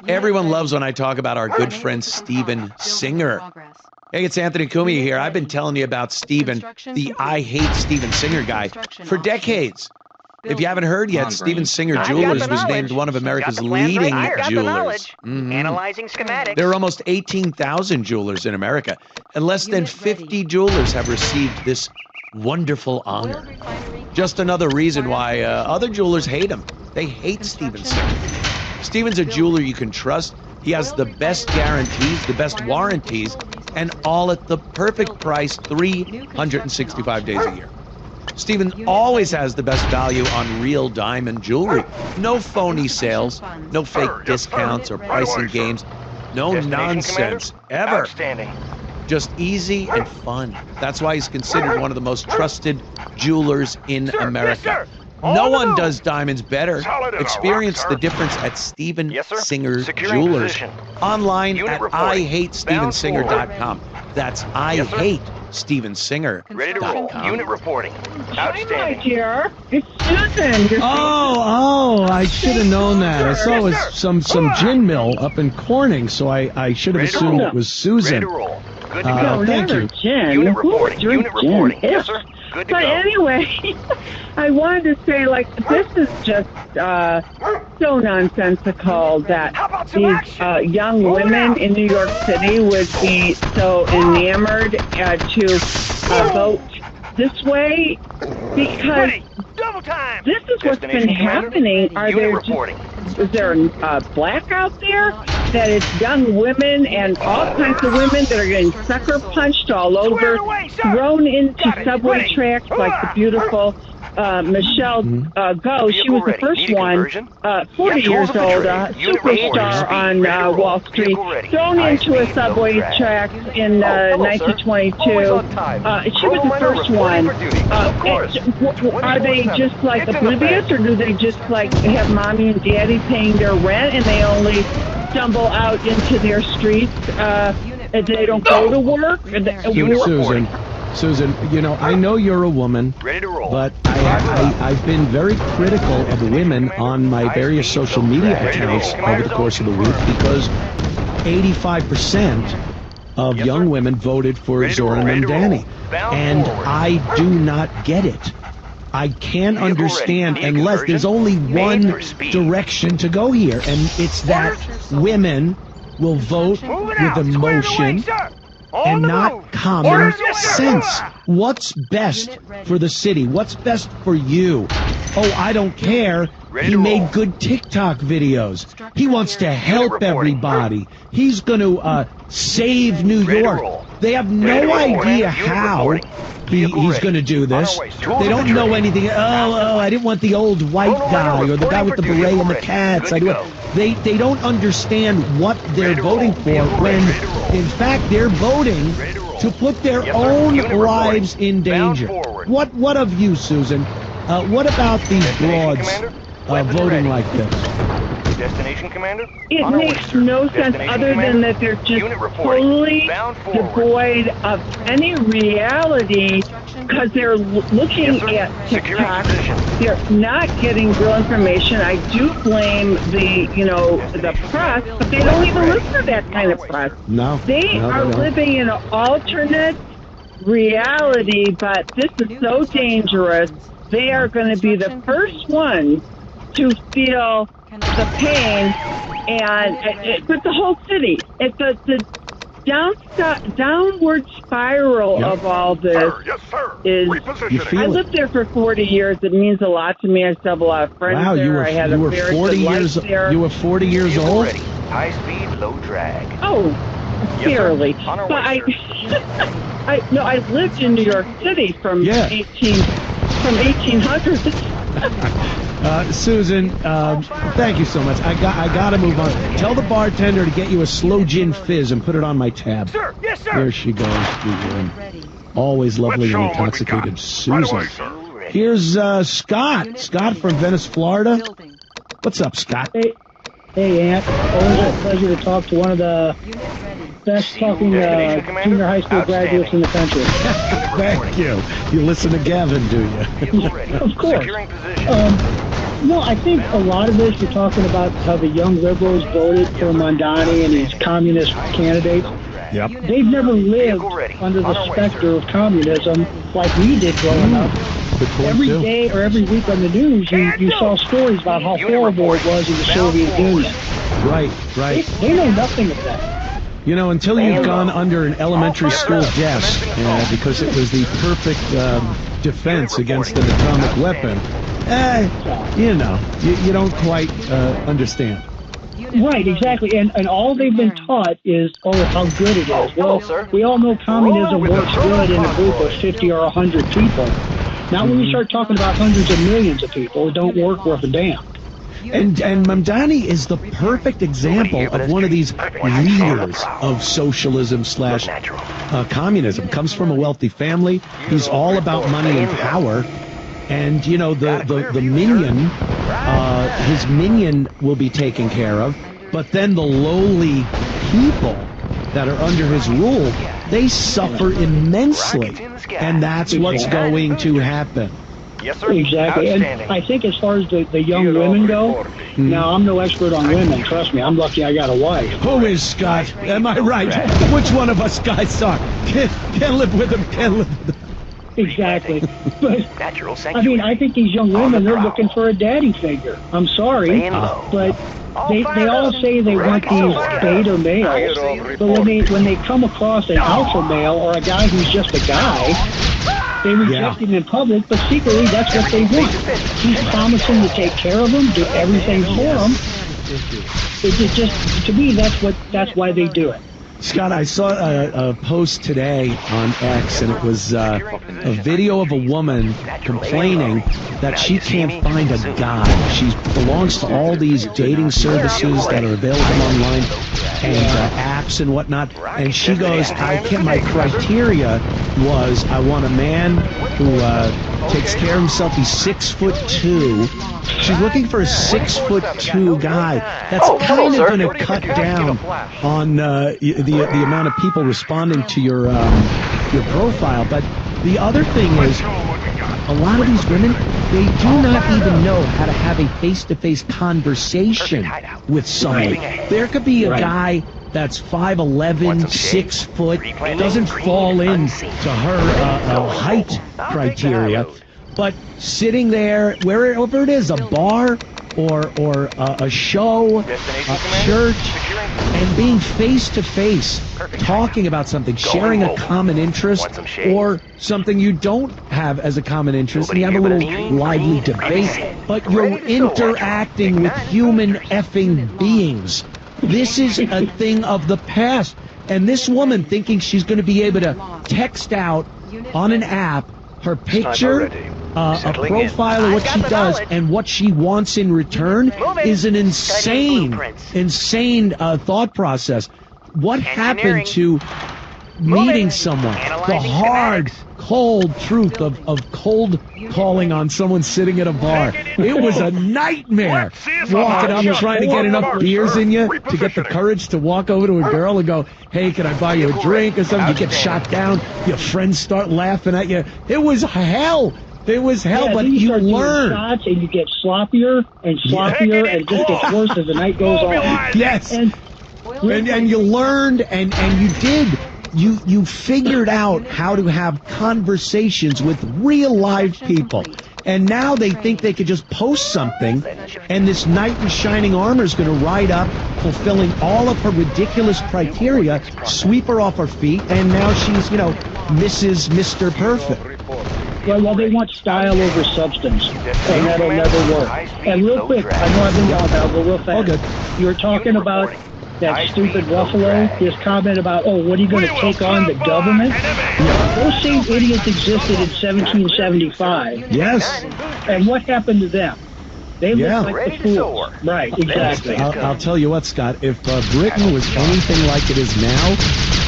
Everyone loves when I talk about our good friend Steven Singer. Hey, it's Anthony Cumia here. I've been telling you about Steven, the I Hate Steven Singer guy, for decades. If you haven't heard yet, Steven Singer Jewelers was named one of America's leading jewelers. Analyzing schematics. There are almost 18,000 jewelers in America, and less than 50 jewelers have received this wonderful honor. Just another reason why other jewelers hate him. They hate Steven Singer. Steven's a jeweler you can trust. He has the best guarantees, the best warranties, and all at the perfect price 365 days a year. Stephen always has the best value on real diamond jewelry. No phony sales, no fake discounts or pricing games, no nonsense, ever. Outstanding. Just easy and fun. That's why he's considered one of the most trusted jewelers in America. No one does diamonds better. Experience the difference at Steven Singer Jewelers. Online at IHateStevenSinger.com. That's IHateStevenSinger.com. Ready to roll. Unit reporting. Outstanding. Dear, it's Susan. I should have known that. I saw it was some gin mill up in Corning, so I should have assumed it was Susan. Ready to roll. Good to go. Thank you. Gin. Unit reporting. Unit reporting. Yes, sir. Good to But go. anyway, I wanted to say, like, this is just so nonsensical that these young women in New York City would be so enamored to vote this way, because this is what's been happening. Is there a blackout there? That it's young women and all kinds of women that are getting sucker punched all over, thrown into subway tracks like the beautiful Michelle Go. She was the first one, 40 years old, superstar on Wall Street, thrown into a subway track in 1922. She was the first one. Are they just like oblivious, or do they just like have mommy and daddy paying their rent and they only stumble out into their streets and they don't go to work? Susan, you know, I know you're a woman, but I've been very critical of women on my various social media accounts over the course of the week because 85% of young women voted for Zora Mamdani, and I do not get it. I can't understand unless there's only one direction to go here, and it's that women will vote with emotion and not common sense. What's best for the city? What's best for you? Oh, I don't care. He made good TikTok videos. He wants to help everybody. He's going to save New York. They have no idea how he's going to do this. They don't know anything. Oh, I didn't want the old white guy or the guy with the beret and the cats. They don't understand what they're voting for when, in fact, they're voting to put their own lives in danger. What of you, Susan? What about these broads voting like this? Destination, Commander? It makes no sense other than that they're just totally devoid of any reality because they're looking at TikTok. They're not getting real information. I do blame the press, but they don't even listen to that kind of press. No. They are living in an alternate reality, but this is so dangerous. They are going to be the first ones to feel the pain, and with the whole city, it's the downward spiral of all this is. I lived there for 40 years. It means a lot to me. I still have a lot of friends there. You were, I had you a were very 40 good years. life there. You were 40 years old. High speed, low drag. Oh, barely. But I lived in New York City from 1800s. Susan, thank you so much. I got to move on. Tell the bartender to get you a slow gin fizz and put it on my tab. Sir, yes, sir. There she goes. Always lovely and intoxicated Susan. Here's Scott. Scott from Venice, Florida. What's up, Scott? Hey, Ant. Always a pleasure to talk to one of the best talking junior high school graduates in the country. Thank you. You listen to Gavin, do you? Of course. No, I think a lot of this, you're talking about how the young liberals voted for Mamdani and these communist candidates. Yep. They've never lived under the specter of communism like we did growing up. Every day or every week on the news, you saw stories about how horrible it was in the Soviet Union. Right. They know nothing of that. You know, until you've gone under an elementary school desk, because it was the perfect defense against an atomic weapon, you don't quite understand. Right, exactly. And all they've been taught is, how good it is. Well, we all know communism works good in a group of 50 or 100 people. Not when we start talking about hundreds of millions of people who don't work worth a damn. And Mamdani is the perfect example of one of these leaders of socialism slash communism. Comes from a wealthy family. He's all about money and power. And, you know, the minion, his minion will be taken care of. But then the lowly people that are under his rule, they suffer immensely. And that's what's going to happen. Yes, sir. Exactly. And I think as far as the young women go, now I'm no expert on women. Trust me, I'm lucky I got a wife. Who is Scott? Am I right? Which one of us guys are? Can't live with him, can't live with him. Exactly. But, I mean, I think these young women, they're looking for a daddy figure. I'm sorry, but they all say they want these beta males, but when they come across an alpha male or a guy who's just a guy, they reject him in public, but secretly that's what they want. He's promising to take care of them, do everything for them. It just, to me, that's why they do it. Scott, I saw a post today on X, and it was a video of a woman complaining that she can't find a guy. She belongs to all these dating services that are available online and apps and whatnot. And she goes, my criteria was I want a man who takes care of himself. He's 6'2". She's looking for a 6'2" guy. That's kind of going to cut down on the amount of people responding to your profile. But the other thing is, a lot of these women, they do not even know how to have a face-to-face conversation with somebody. There could be a guy that's 5'11", 6 foot, doesn't fall into her height criteria, but sitting there, wherever it is, a bar or a show, a church, and being face-to-face, talking about something, sharing a common interest, or something you don't have as a common interest, and you have a little lively debate, but you're interacting with human effing beings. This is a thing of the past. And this woman thinking she's going to be able to text out on an app her picture, a profile of what she does, and what she wants in return is an insane thought process. What happened to meeting someone? The hard, cold truth of cold calling on someone sitting at a bar. It was a nightmare. Walking up and trying to get enough beers in you to get the courage to walk over to a girl and go, hey, can I buy you a drink or something? You get shot down. Your friends start laughing at you. It was hell. It was hell, but you learn. Shots and you get sloppier and sloppier, and it just gets worse as the night goes on. Yes. And you learned, and you did. You figured out how to have conversations with real live people. And now they think they could just post something, and this knight in shining armor is going to ride up, fulfilling all of her ridiculous criteria, sweep her off her feet, and now she's, Mrs. Mr. Perfect. Well, they want style over substance, and that'll never work. And real quick, I know I've been yelling about it, but real fast. Oh, good. You were talking about that stupid Ruffalo, his comment about, what are you going to take on the government? Those same idiots existed in 1775. Yes. And what happened to them? They look like the fools. Right, exactly. I'll tell you what, Scott, if Britain was anything like it is now,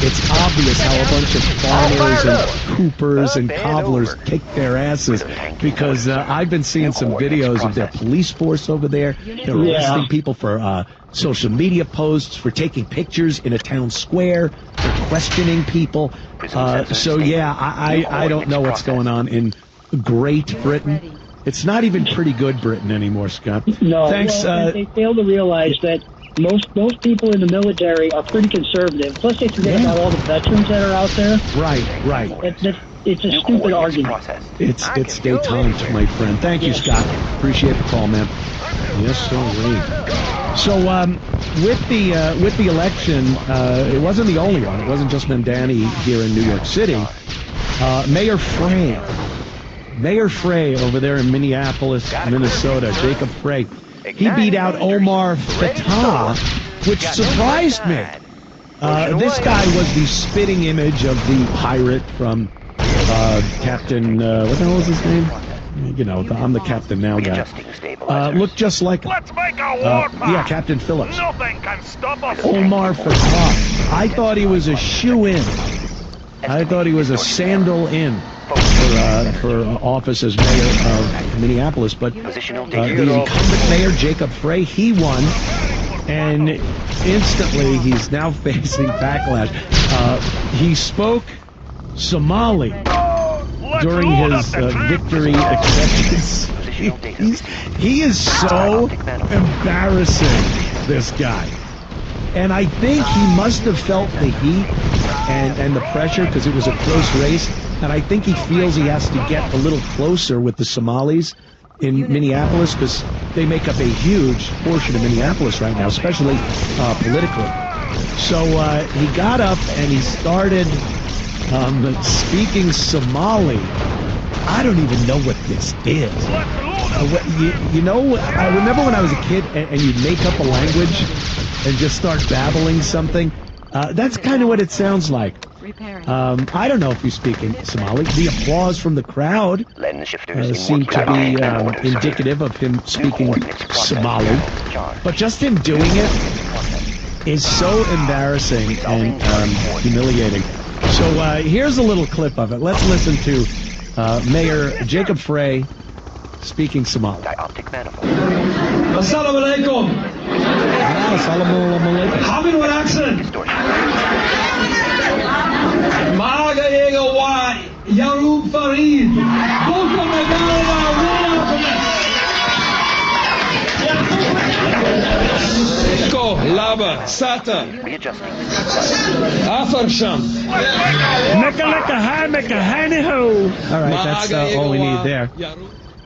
it's obvious how a bunch of farmers and coopers and cobblers kick their asses, because I've been seeing some videos of their police force over there. They're arresting people for social media posts, for taking pictures in a town square, for questioning people. I don't know what's going on in Great Britain. It's not even pretty good Britain anymore, Scott. No, thanks. They fail to realize that most people in the military are pretty conservative. Plus, they forget about all the veterans that are out there. Right. It's a stupid argument. It's détente, my friend. Thank you, Scott. Appreciate the call, man. Yes, sir. So, with the election, it wasn't the only one. It wasn't just Mamdani here in New York City. Mayor Frey over there in Minneapolis, Minnesota, Jacob Frey, he beat out Omar Fatah, which surprised me. This guy was the spitting image of the pirate from Captain, what the hell is his name? You know, I'm the Captain Now guy. Looked just like him. Let's make a war pact. Yeah, Captain Phillips. Nothing can stop us. Omar Fatah. I thought he was a shoe-in. I thought he was a sandal in for office as mayor of Minneapolis, but the incumbent mayor, Jacob Frey, he won, and instantly he's now facing backlash. He spoke Somali during his victory acceptance. He is so embarrassing, this guy. And I think he must have felt the heat and the pressure because it was a close race. And I think he feels he has to get a little closer with the Somalis in Minneapolis because they make up a huge portion of Minneapolis right now, especially politically. So he got up and he started speaking Somali. I don't even know what this is. You know, I remember when I was a kid and you'd make up a language and just start babbling something. That's kind of what it sounds like. I don't know if he's speaking Somali. The applause from the crowd seemed to be indicative of him speaking Somali. But just him doing it is so embarrassing and humiliating. So here's a little clip of it. Let's listen to Mayor Jacob Frey speaking Somali. Assalamu alaikum. Assalamu alaikum. Habin wanaagsan. Magacayga waa Yaruub Farid. Dhulka magaalada Ko laba sata. Afar sham. All right, that's all we need there.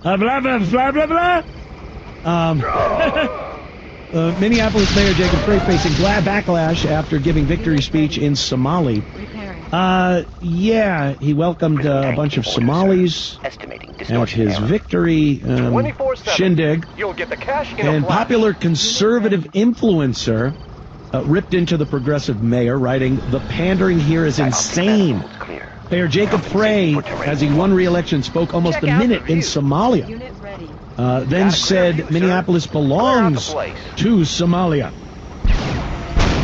Blah, blah, blah, blah, blah. Minneapolis Mayor Jacob Frey facing backlash after giving victory speech in Somali. Yeah, he welcomed a bunch of Somalis at his victory shindig. And popular conservative influencer ripped into the progressive mayor, writing, "The pandering here is insane." Mayor Jacob Frey, as he won re-election, spoke almost a minute in Somalia. Then said Minneapolis belongs to Somalia.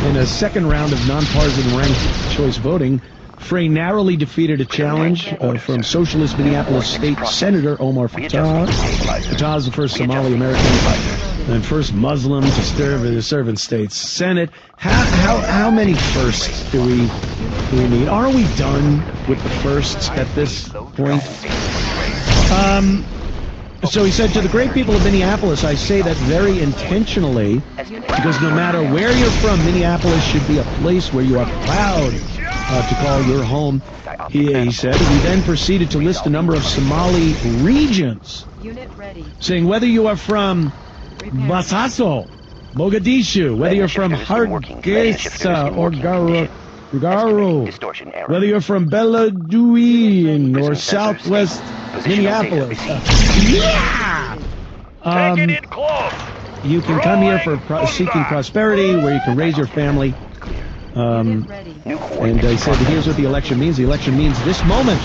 In a second round of nonpartisan ranked choice voting, Frey narrowly defeated a challenge from Socialist Minneapolis State Senator Omar Fatah. Fatah is the first Somali American and first Muslim to serve in state Senate. How many firsts do we need? Are we done with the firsts at this point? So he said, to the great people of Minneapolis, I say that very intentionally, because no matter where you're from, Minneapolis should be a place where you are proud to call your home. He said. He then proceeded to list a number of Somali regions, saying whether you are from Basaso, Mogadishu, whether you're from Hargeisa or Garo, whether you're from Beledweyne or Southwest Minneapolis. You can come here for seeking prosperity, where you can raise your family. And I said, here's what the election means. The election means this moment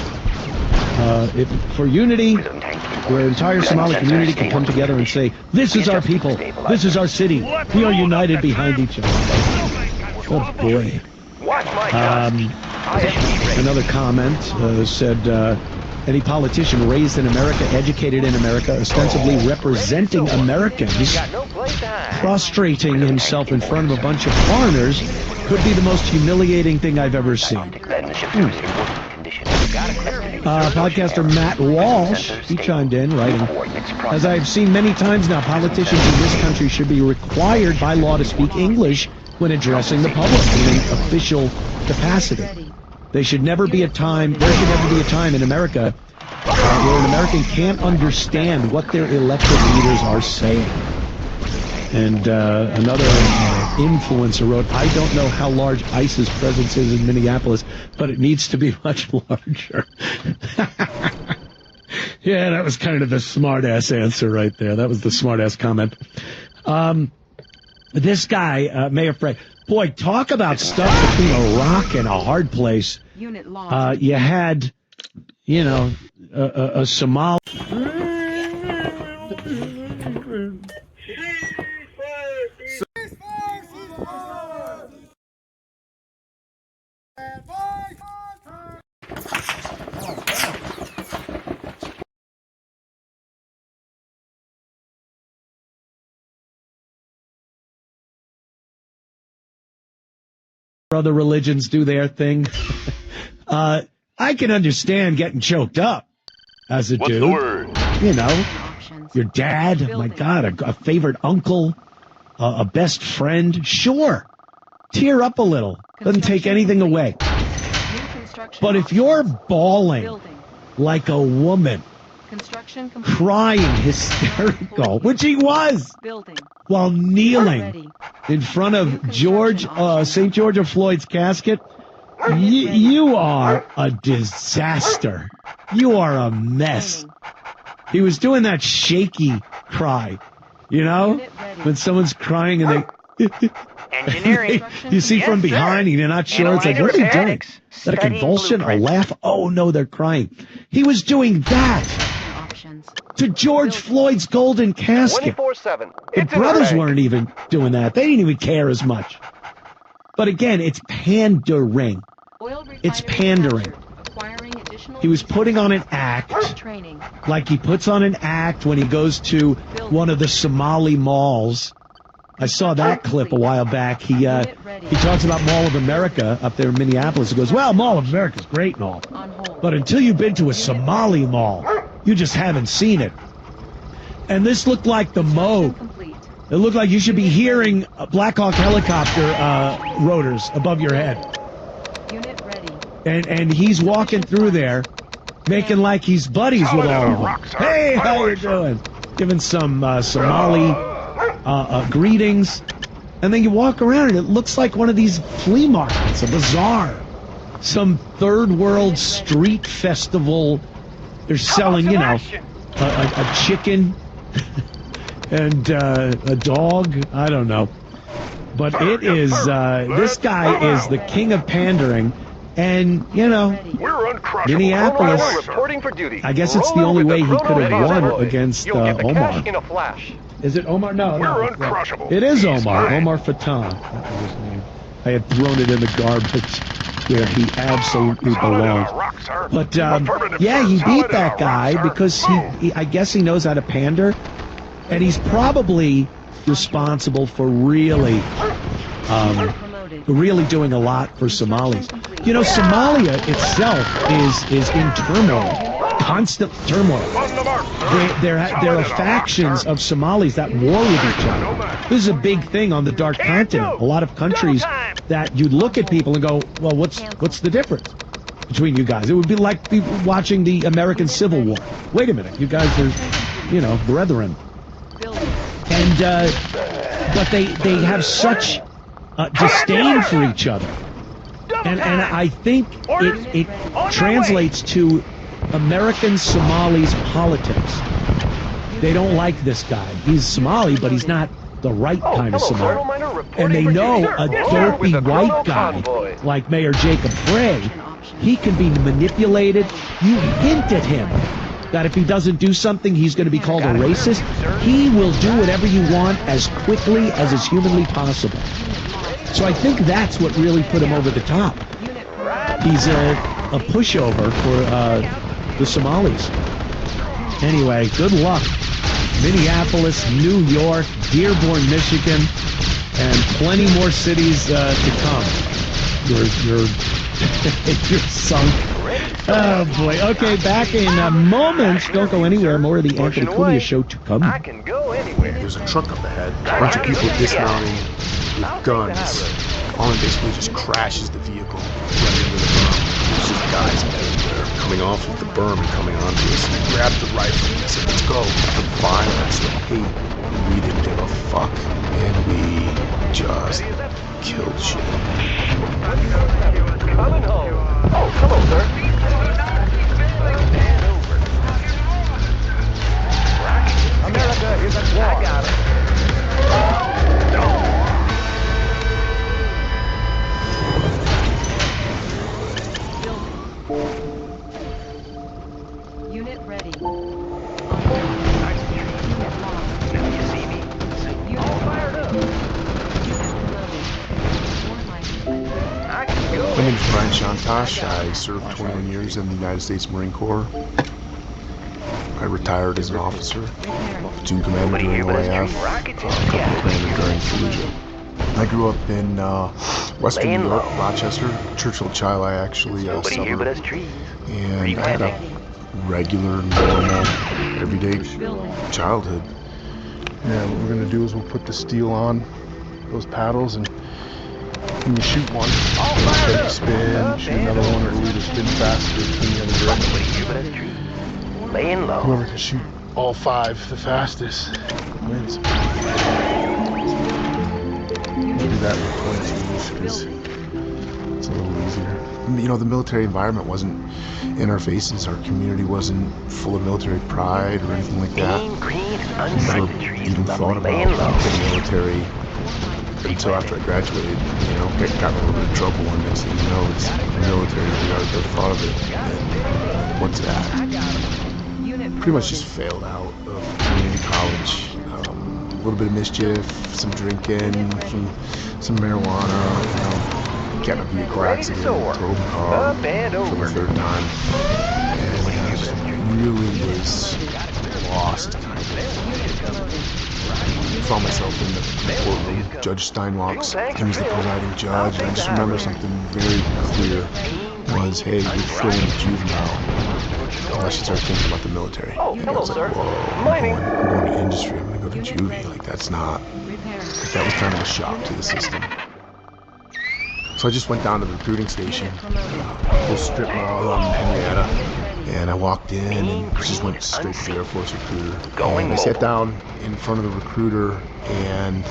for unity, where an entire Somali community can come together and say, this is our people, this is our city, we are united behind each other. Oh boy. Another comment said, any politician raised in America, educated in America, ostensibly representing Americans, prostrating himself in front of a bunch of foreigners could be the most humiliating thing I've ever seen. Podcaster Matt Walsh, he chimed in, writing, as I've seen many times now, politicians in this country should be required by law to speak English when addressing the public in an official capacity. There should never be a time in America where an American can't understand what their elected leaders are saying. And another influencer wrote, I don't know how large ISIS presence is in Minneapolis, but it needs to be much larger. Yeah, that was kind of the smart-ass answer right there. That was the smart-ass comment. This guy, Mayor Frey, boy, talk about stuff between a rock and a hard place. You had you know, a Somali. Other religions do their thing. I can understand getting choked up as a dude. You know, your dad, my God, a favorite uncle, a best friend. Sure, tear up a little. Doesn't take anything away. But if you're bawling like a woman, crying hysterical, which he was, while kneeling in front of St. George of Floyd's casket, you are a disaster. You are a mess. He was doing that shaky cry, you know, when someone's crying and they, you see from behind and you're not sure. It's like, what are they doing? Is that a convulsion, a laugh? Oh no, they're crying. He was doing that to George Floyd's golden casket. The brothers weren't even doing that. They didn't even care as much. But again, it's pandering. It's pandering. He was putting on an act, like he puts on an act when he goes to one of the Somali malls. I saw that clip a while back. He talks about Mall of America up there in Minneapolis. He goes, well, Mall of America's great and all, but until you've been to a Somali mall, you just haven't seen it. And this looked like the Mo. It looked like you should be hearing Black Hawk helicopter rotors above your head. And he's walking through there, making like he's buddies with all of them. Hey, how you doing? Giving some Somali greetings. And then you walk around and it looks like one of these flea markets, a bazaar. Some third world street festival. They're selling, you know, a chicken and a dog. I don't know. But it is, this guy is the king of pandering. And, you know, Minneapolis, I guess it's the only way he could have won against Omar. Is it Omar? No, it is Omar. Omar Fatah. That was his name. I had thrown it in the garbage where he absolutely belongs. But, yeah, he beat that guy because he I guess he knows how to pander. And he's probably responsible for really doing a lot for Somalis. You know, Somalia itself is in turmoil, constant turmoil. There are factions of Somalis that war with each other. This is a big thing on the Dark Continent. A lot of countries that you'd look at people and go, well, what's the difference between you guys? It would be like watching the American Civil War. Wait a minute, you guys are, you know, brethren. And but they have such disdain for each other. And I think it translates to American Somalis politics. They don't like this guy. He's Somali, but he's not the right kind of Somali. And they know a dopey white guy like Mayor Jacob Frey, he can be manipulated. You hint at him that if he doesn't do something, he's going to be called a racist. He will do whatever you want as quickly as is humanly possible. So I think that's what really put him over the top. He's a pushover for the Somalis. Anyway, good luck. Minneapolis, New York, Dearborn, Michigan, and plenty more cities to come. You're sunk. Oh, boy. Okay, back in moments. Don't go anywhere. More of the Anthony Cunha show to come. I can go anywhere. There's a truck up ahead. A bunch of people dismounting with guns. Colin basically just crashes the vehicle right into the berm. There's just guys everywhere coming off of the berm and coming onto us. We grabbed the rifle and said, let's go. The violence, the hate. We didn't give a fuck. And we just killed shit. Coming home. Oh, hello, sir. America is at war. I got it. No. Shantosh. I served 21 years in the United States Marine Corps. I retired as an officer, platoon commander during OAF, company commander during Fallujah. I grew up in Western New York, Rochester, Churchill Chile, actually, suburb. And I had a regular, normal, everyday childhood. Yeah, what we're gonna do is we'll put the steel on those paddles, and when you shoot one, it'll spin, shoot another one, it'll either spin faster or spin the other direction. Laying low. Whoever can shoot all 5 the fastest wins. We'll do that with points because it's a little easier. You know, the military environment wasn't in our faces. Our community wasn't full of military pride or anything like that. I never even thought about the military until after I graduated. You know, got in a little bit of trouble, and next thing you know, it's the military. I never thought of it. And what's that? Pretty much just failed out of community college. A little bit of mischief, some drinking, some marijuana, you know, got in a vehicle accident, totaled the car for the 3rd time, and I just really was lost, kind of. Found myself in the courtroom. Judge Steinwalk's, he was the presiding judge, and I just remember something very clear was, hey, you're still in juvenile unless you start thinking about the military. And I was like, whoa, I'm going to industry, I'm going to go to juvie. Like, that's not, like, that was kind of a shock to the system. So I just went down to the recruiting station, full strip mall on Henrietta, and I walked in and just went straight to the Air Force recruiter. And I sat down in front of the recruiter and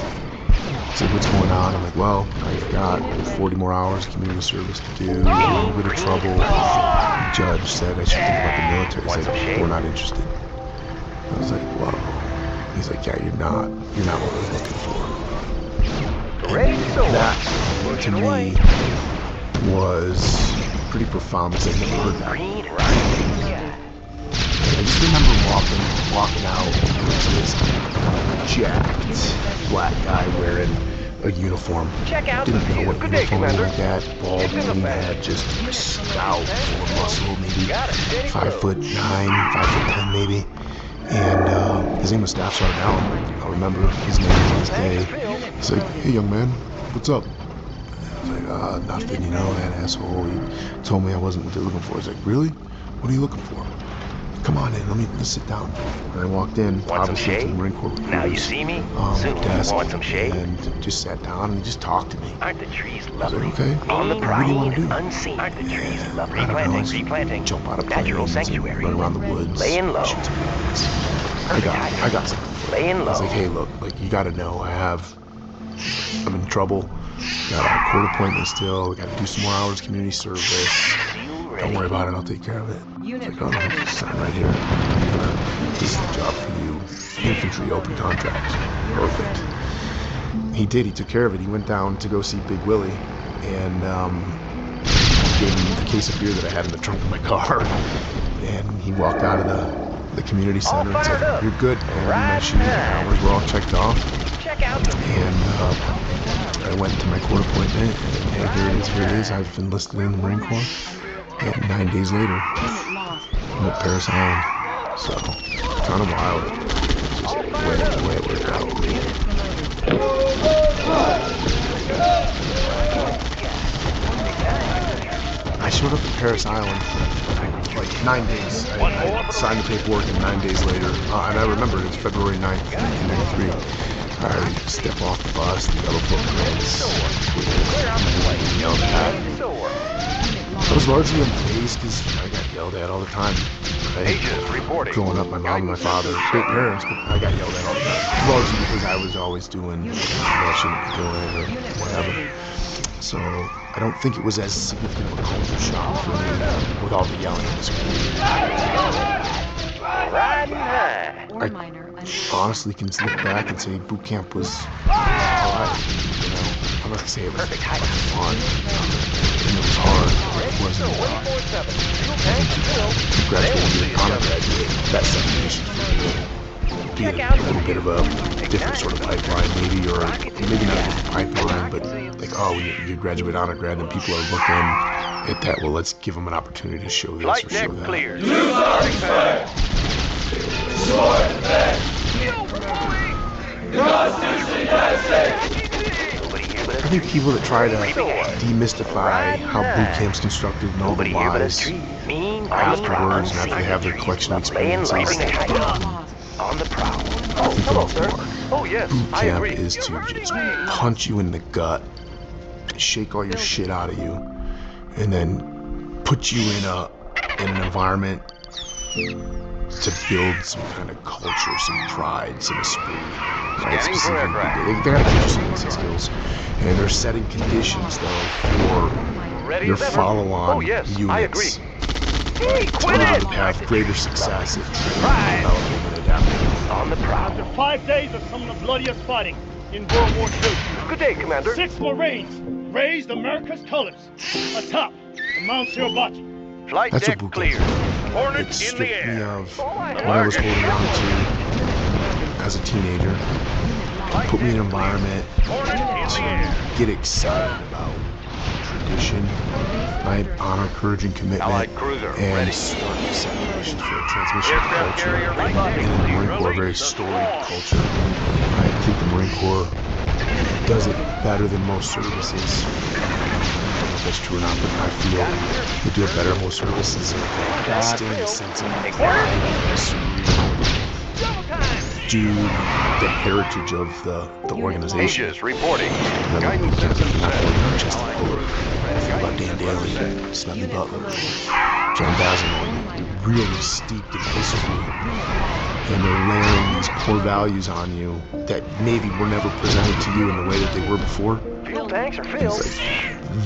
said, what's going on? I'm like, well, I've got 40 more hours of community service to do, a little bit of trouble. The judge said I should think about the military. He's like, we're not interested. I was like, whoa. He's like, yeah, you're not what we're looking for. And that, to me, was pretty profound because I never heard that. I just remember walking out, and there was this jacked black guy wearing a uniform. Didn't know what uniform was like that. Bald, clean head, just stout, full of muscle, maybe 5'9", 5'10", maybe. And his name was Staff Sergeant Allen. I remember his name to this day. He's like, hey, young man, what's up? I was like, nothing, you know, that asshole. He told me I wasn't what they're looking for. He's like, really? What are you looking for? Come on in, let's sit down. And I walked in, obviously to the Marine Corps recruiters, now you see me? desk, Want some shade? and just sat down and he just talked to me. Aren't the trees I was lovely? like, okay, On the what do you want to do? unseen. Aren't the trees lovely? I don't know, Replanting. jump out of Natural planes, sanctuary. run around the woods, Laying low. shoot some birds. I got something for you. Laying I was low. like, hey, look, like, you gotta know, I'm in trouble. Got a court appointment still. We gotta do some more hours of community service. Don't worry about it, I'll take care of it. It's like, oh, no, sign right here. This is the job for you. Infantry, open contract. Perfect. He did, he took care of it. He went down to go see Big Willie and gave him a case of beer that I had in the trunk of my car. And he walked out of the community center and said, you're good, man. Make sure your hours were all checked off. And I went to my court appointment, and here it is. I've enlisted in the Marine Corps. And 9 days later, I'm at Paris Island. So, kind of wild. Just the way it worked out. I showed up at Paris Island like 9 days. I signed the paperwork, and 9 days later, and I remember it was February 9th, 1993. I step off the bus, the yellow footprints, yelled at. I was largely unfazed because I got yelled at all the time. Right? Growing up, my mom and my father, great parents, but I got yelled at all the time. Largely because I was always doing what I shouldn't be doing or whatever. So I don't think it was as significant of a culture shock for me with all the yelling in this community. I honestly can look back and say boot camp was alright. You know, I'm not gonna say it was fun. And it was hard. It wasn't. Graduating, honor graduate, that's second mission for me. be a little bit of a different sort of pipeline, maybe, or maybe not a different pipeline, but like, oh, you graduate honor grad, and people are looking at that. Well, let's give them an opportunity to show this or show that. Clear. I think people that try to demystify how boot camp's constructed and all the lies afterwards, and after they have their collection of experiences, On the prowl. I think Hello, sir. Oh, yes, boot I camp agree. is to just punch you in the gut, shake all your shit out of you, and then put you in an environment to build some kind of culture, some pride, some esprit, right? Specifically, they gotta teach you some basic skills, and they're setting conditions though for your follow-on units. Hey, quit it! To have greater success at developing and adapting. On the prowl. After 5 days of some of the bloodiest fighting in World War II. Good day, Commander. 6 Marines raised America's colors atop the Mount Suribachi. Flight That's deck what boot clear. camp is. Hornet It in the stripped me air. of what I was holding on to as a teenager. Put me in an environment to get excited about tradition, right? Honor, courage, and commitment, and start the celebrations for a transmission of culture. And in the Marine Corps, a very storied culture. I think the Marine Corps does it better than most services. I don't know if that's true or not, but I feel they do it better than most services. Instilling a sense of pride and do the heritage of the organization. Reporting. Guidance systems not just full of about Dan Daly, Smedley Butler, John Basilone. They're really steeped in history, and they're layering these core values on you that maybe were never presented to you in the way that they were before. Fuel tanks are filled.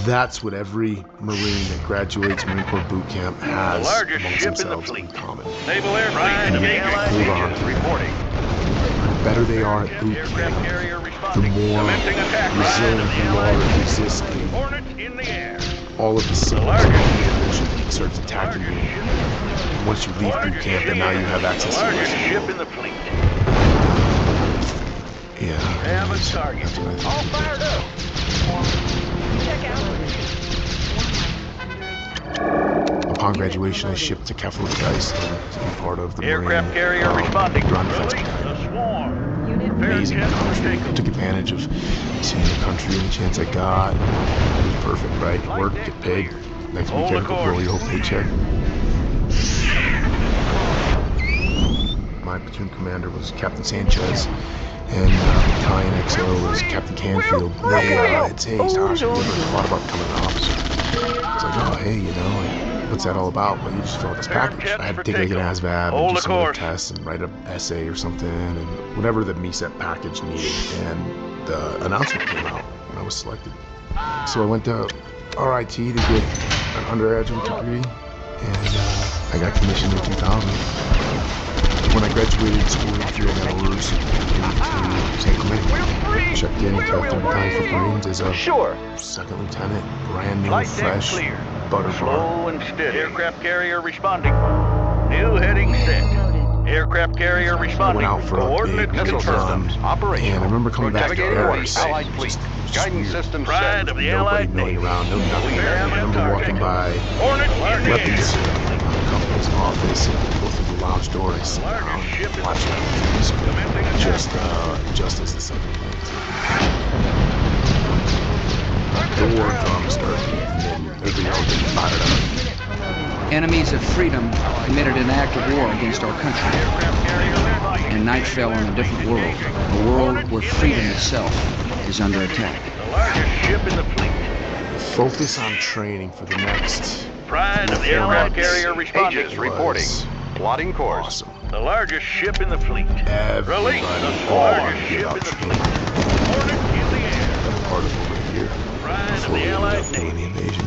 That's what every Marine that graduates Marine Corps boot camp has amongst themselves in common. Naval Air And you hold on to reporting. the better they are at boot camp, the more resilient you are at resisting all of the signals that starts attacking you. Once you leave boot camp, and now you have access to the ship in the fleet. Yeah, that's what I think. All fired up. Check out. Upon graduation, I shipped to FWY to be part of the Aircraft carrier responding. Ground Defense Battalion. Amazing accomplishment. I took advantage of seeing the country and the chance I got. It was perfect, right? Work, get paid. Next weekend, go roll your whole paycheck. My platoon commander was Captain Sanchez, and battalion XO was Captain Canfield. They had said, hey, Josh, have you ever thought about becoming an officer? I was like, oh, hey, you know, like, what's that all about? Well, you just fill out this package. I had to take like an ASVAB and do some other tests and write an essay or something, and whatever the MESEP package needed. And the announcement came out when I was selected. So I went to RA2 to get an undergraduate degree, and I got commissioned in 2000. When I graduated school in 3, I got orders to St. Clement. Checked in to 3rd Battalion for Marines as a second lieutenant, brand new, fresh, butter bar. Slow and steady. Aircraft carrier responding. New heading set. Aircraft carrier I responding. went out for a big run, and I remember coming back to Paris. Guidance systems Pride of the Nobody Allied milling Navy. around, no nothing. I remember walking by Hornet in the weapons air. company's office and go through the lounge door and I sit down and watch the just as the second plane. The war drums started and everybody else getting fired up. Enemies of freedom committed an act of war against our country, and night fell on a different world, a world where freedom itself is under attack. The largest ship in the fleet. Focus on training for the next Pride of the aircraft carrier responding. Aegis reporting. Plotting course. Awesome. The largest ship in the fleet. Everybody Release the all largest give ship out in the training. fleet. Hornet in the air. That part of over here Pride of before the we ended Allied up doing the invasion.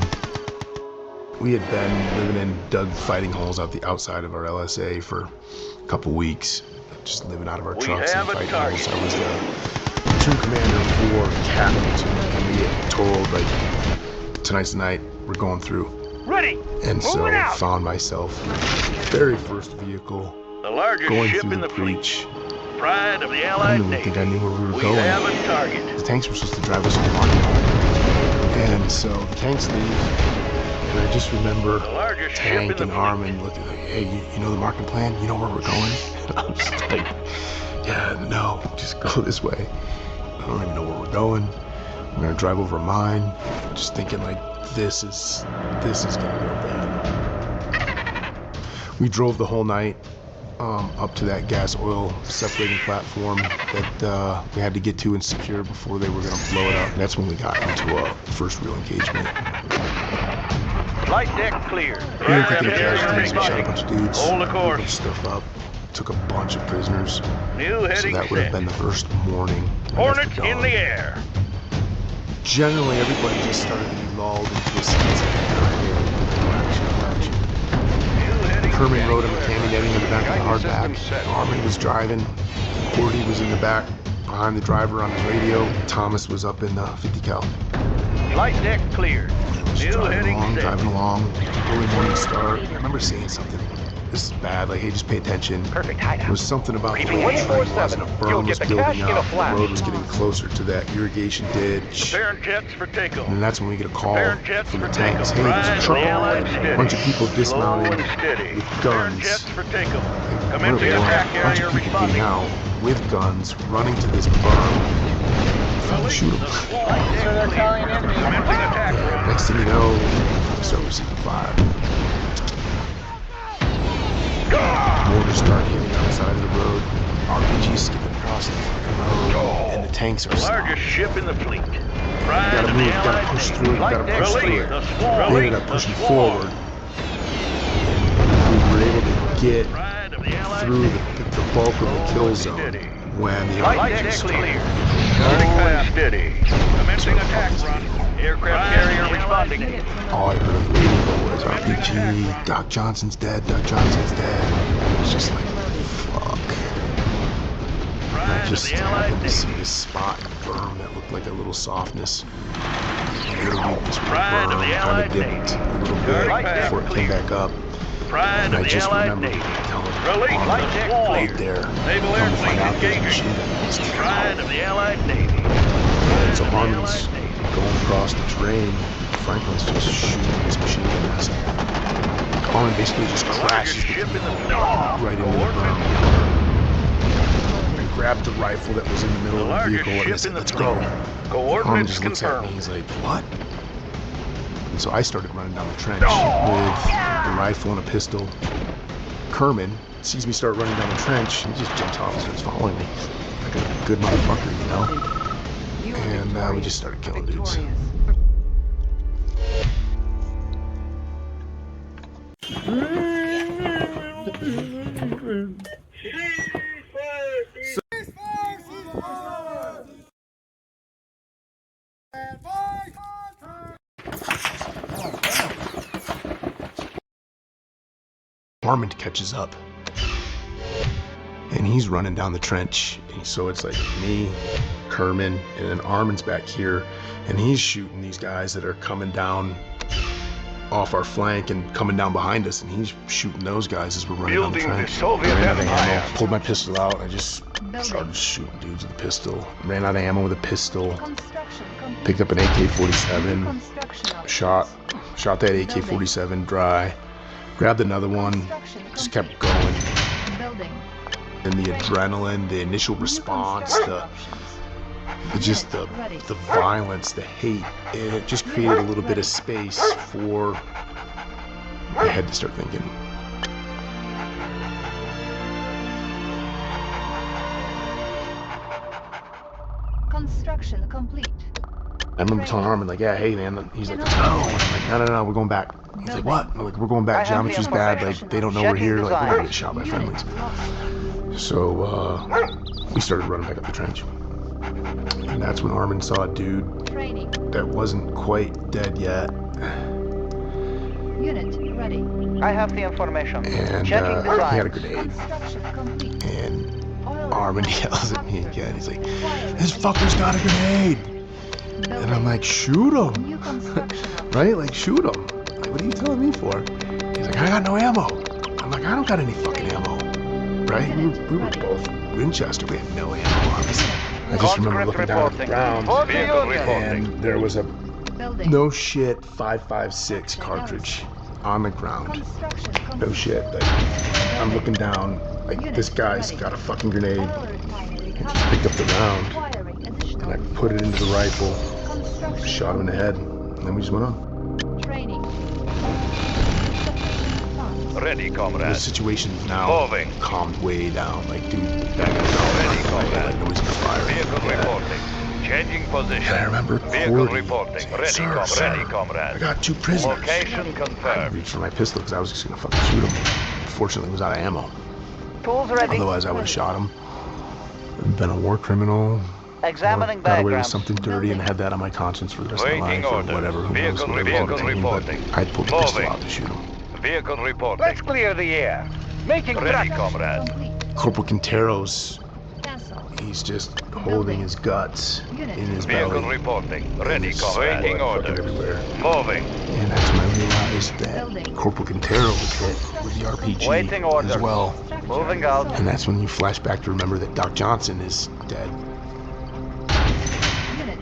We had been living in dug fighting holes out the outside of our LSA for a couple weeks, just living out of our trucks and fighting holes. I was the platoon commander for Cat Platoon, and we get told, like, tonight's the night, we're going through. Ready. And so I found myself in the very first vehicle The largest going ship through in the the fleet. breach, Pride of the I Allied didn't even think I knew where we were We going. have a target. The tanks were supposed to drive us to the market. And so the tanks leave, and I just remember Tank and Armin looking like, hey, you know the market plan? You know where we're going? And I'm just like, yeah, no, just go this way. I don't even know where we're going. We're gonna drive over a mine. Just thinking like, this is gonna go bad. We drove the whole night up to that gas oil separating platform that we had to get to and secure before they were gonna blow it up. And that's when we got into a first real engagement. Flight deck clear. We didn't take any casualties. We shot a bunch of dudes. Hold the Blew a course. bunch of stuff up. Took a bunch of prisoners. New So heading that would have set. been the first morning. right Hornets after in dawn. the air. Generally, everybody just started to be lulled into a sense of action. Kermit rode him with ammunition in the back of the hardback. Armin was driving. Cordy was in the back behind the driver on his radio. Thomas was up in the 50 cal. Flight deck clear. New heading set. Driving along. Early morning start. I remember saying something. This is bad. Like, hey, just pay attention. Perfect hideout. There was something about the way the train was, and a berm was building up. The road was getting closer to that irrigation ditch. Parent jets for takeoff. And that's when we get a call Parent jets from for the tanks. Hey, takeoff. there's a truck. Allied A bunch of people dismounted Slow and steady. with Parent guns. jets for takeoff. What Commencing a attack bunch area of people responding. getting out with guns, running to this berm. Shoot them. So they're telling him. Commencing attack run. Next thing you know, we start receiving fire. Mortars start hitting on the side of the road. RPGs skipping across the fucking road. And the tanks are stopped. Largest ship in the fleet. We gotta move, we gotta push through it, we gotta push through it. We ended up pushing forward. We were able to get through the bulk of the kill zone when the RPGs started. Turning fast, steady. Commencing attack run. Aircraft carrier responding. All I heard on the radio was RPG, Doc Johnson's dead, Doc Johnson's dead. It was just like, fuck. And I just happened to see this spot in the berm that looked like a little softness. A little weakness with the berm, kind of dipped a little bit before it came back up. And I just remember telling Armin, wait there, come to find out there's a machine gun nest. Pride of the Allied Navy. And so Armin's going across the terrain. Franklin's just shooting this machine gun nest. Armin basically just crashes right into the berm. I grabbed the rifle that was in the middle of the vehicle and I said, let's go. Armin just looks at me and he's like, what? And so I started running down the trench with the rifle and a pistol. Kerman sees me start running down the trench. He just jumps off and starts following me. Like a good motherfucker, you know? And we just started killing dudes. Armin catches up. And he's running down the trench. And so it's like me, Kerman, and then Armin's back here. And he's shooting these guys that are coming down off our flank and coming down behind us. And he's shooting those guys as we're running down the trench. I ran out of ammo, pulled my pistol out, and I just started shooting dudes with a pistol. Ran out of ammo with a pistol. Picked up an AK-47. Shot that AK-47 dry. Grabbed another one. Just kept going. And the adrenaline, the initial response, the violence, the hate, and it just created a little bit of space for my head to start thinking. Construction complete. I remember telling Armin, like, yeah, hey, man. He's like, let's go. I'm like, no, we're going back. He's like, what? I'm like, we're going back. Geometry's bad. Like, they don't know we're here. Like, we're gonna get shot by friendlies. So, we started running back up the trench. And that's when Armin saw a dude that wasn't quite dead yet. Unit ready. I have the information. And he had a grenade. And Armin yells at me again. He's like, this fucker's got a grenade. And I'm like, shoot him. Right? Like, shoot him. Like, what are you telling me for? He's like, I got no ammo. I'm like, I don't got any fucking ammo. Right? We were both Winchester. We had no ammo on us. I just remember looking down at the ground, and there was a no shit 5.56 cartridge on the ground. No shit. Like, I'm looking down, like this guy's got a fucking grenade. I just picked up the round and I put it into the rifle, shot him in the head, and then we just went on. Ready, comrade. The situation now calmed way down. Like, dude, that guy's all ready. Like, nobody's gonna fire. Vehicle reporting. Changing position. And I remember Vehicle Cordy reporting. saying, Ready, sir, ready, comrade. I got 2 prisoners. Location I confirmed. reached for my pistol because I was just gonna fucking shoot him. Fortunately, it was out of ammo. Tools ready. Otherwise, I would have shot him. Been a war criminal. Examining got away with diagrams. something dirty and had that on my conscience for the rest of my life, or whatever. Who knows what it was, but I'd pulled the pistol out to shoot him. Vehicle reporting. Let's clear the air. Making ready, comrade. Corporal Quinteros, he's just holding his guts in his belly. Vehicle reporting. Ready, comrade. Waiting order. Everywhere. Moving. And that's when I realized that Corporal Quintero was hit with the RPG Waiting order. as well. Moving out. And that's when you flash back to remember that Doc Johnson is dead.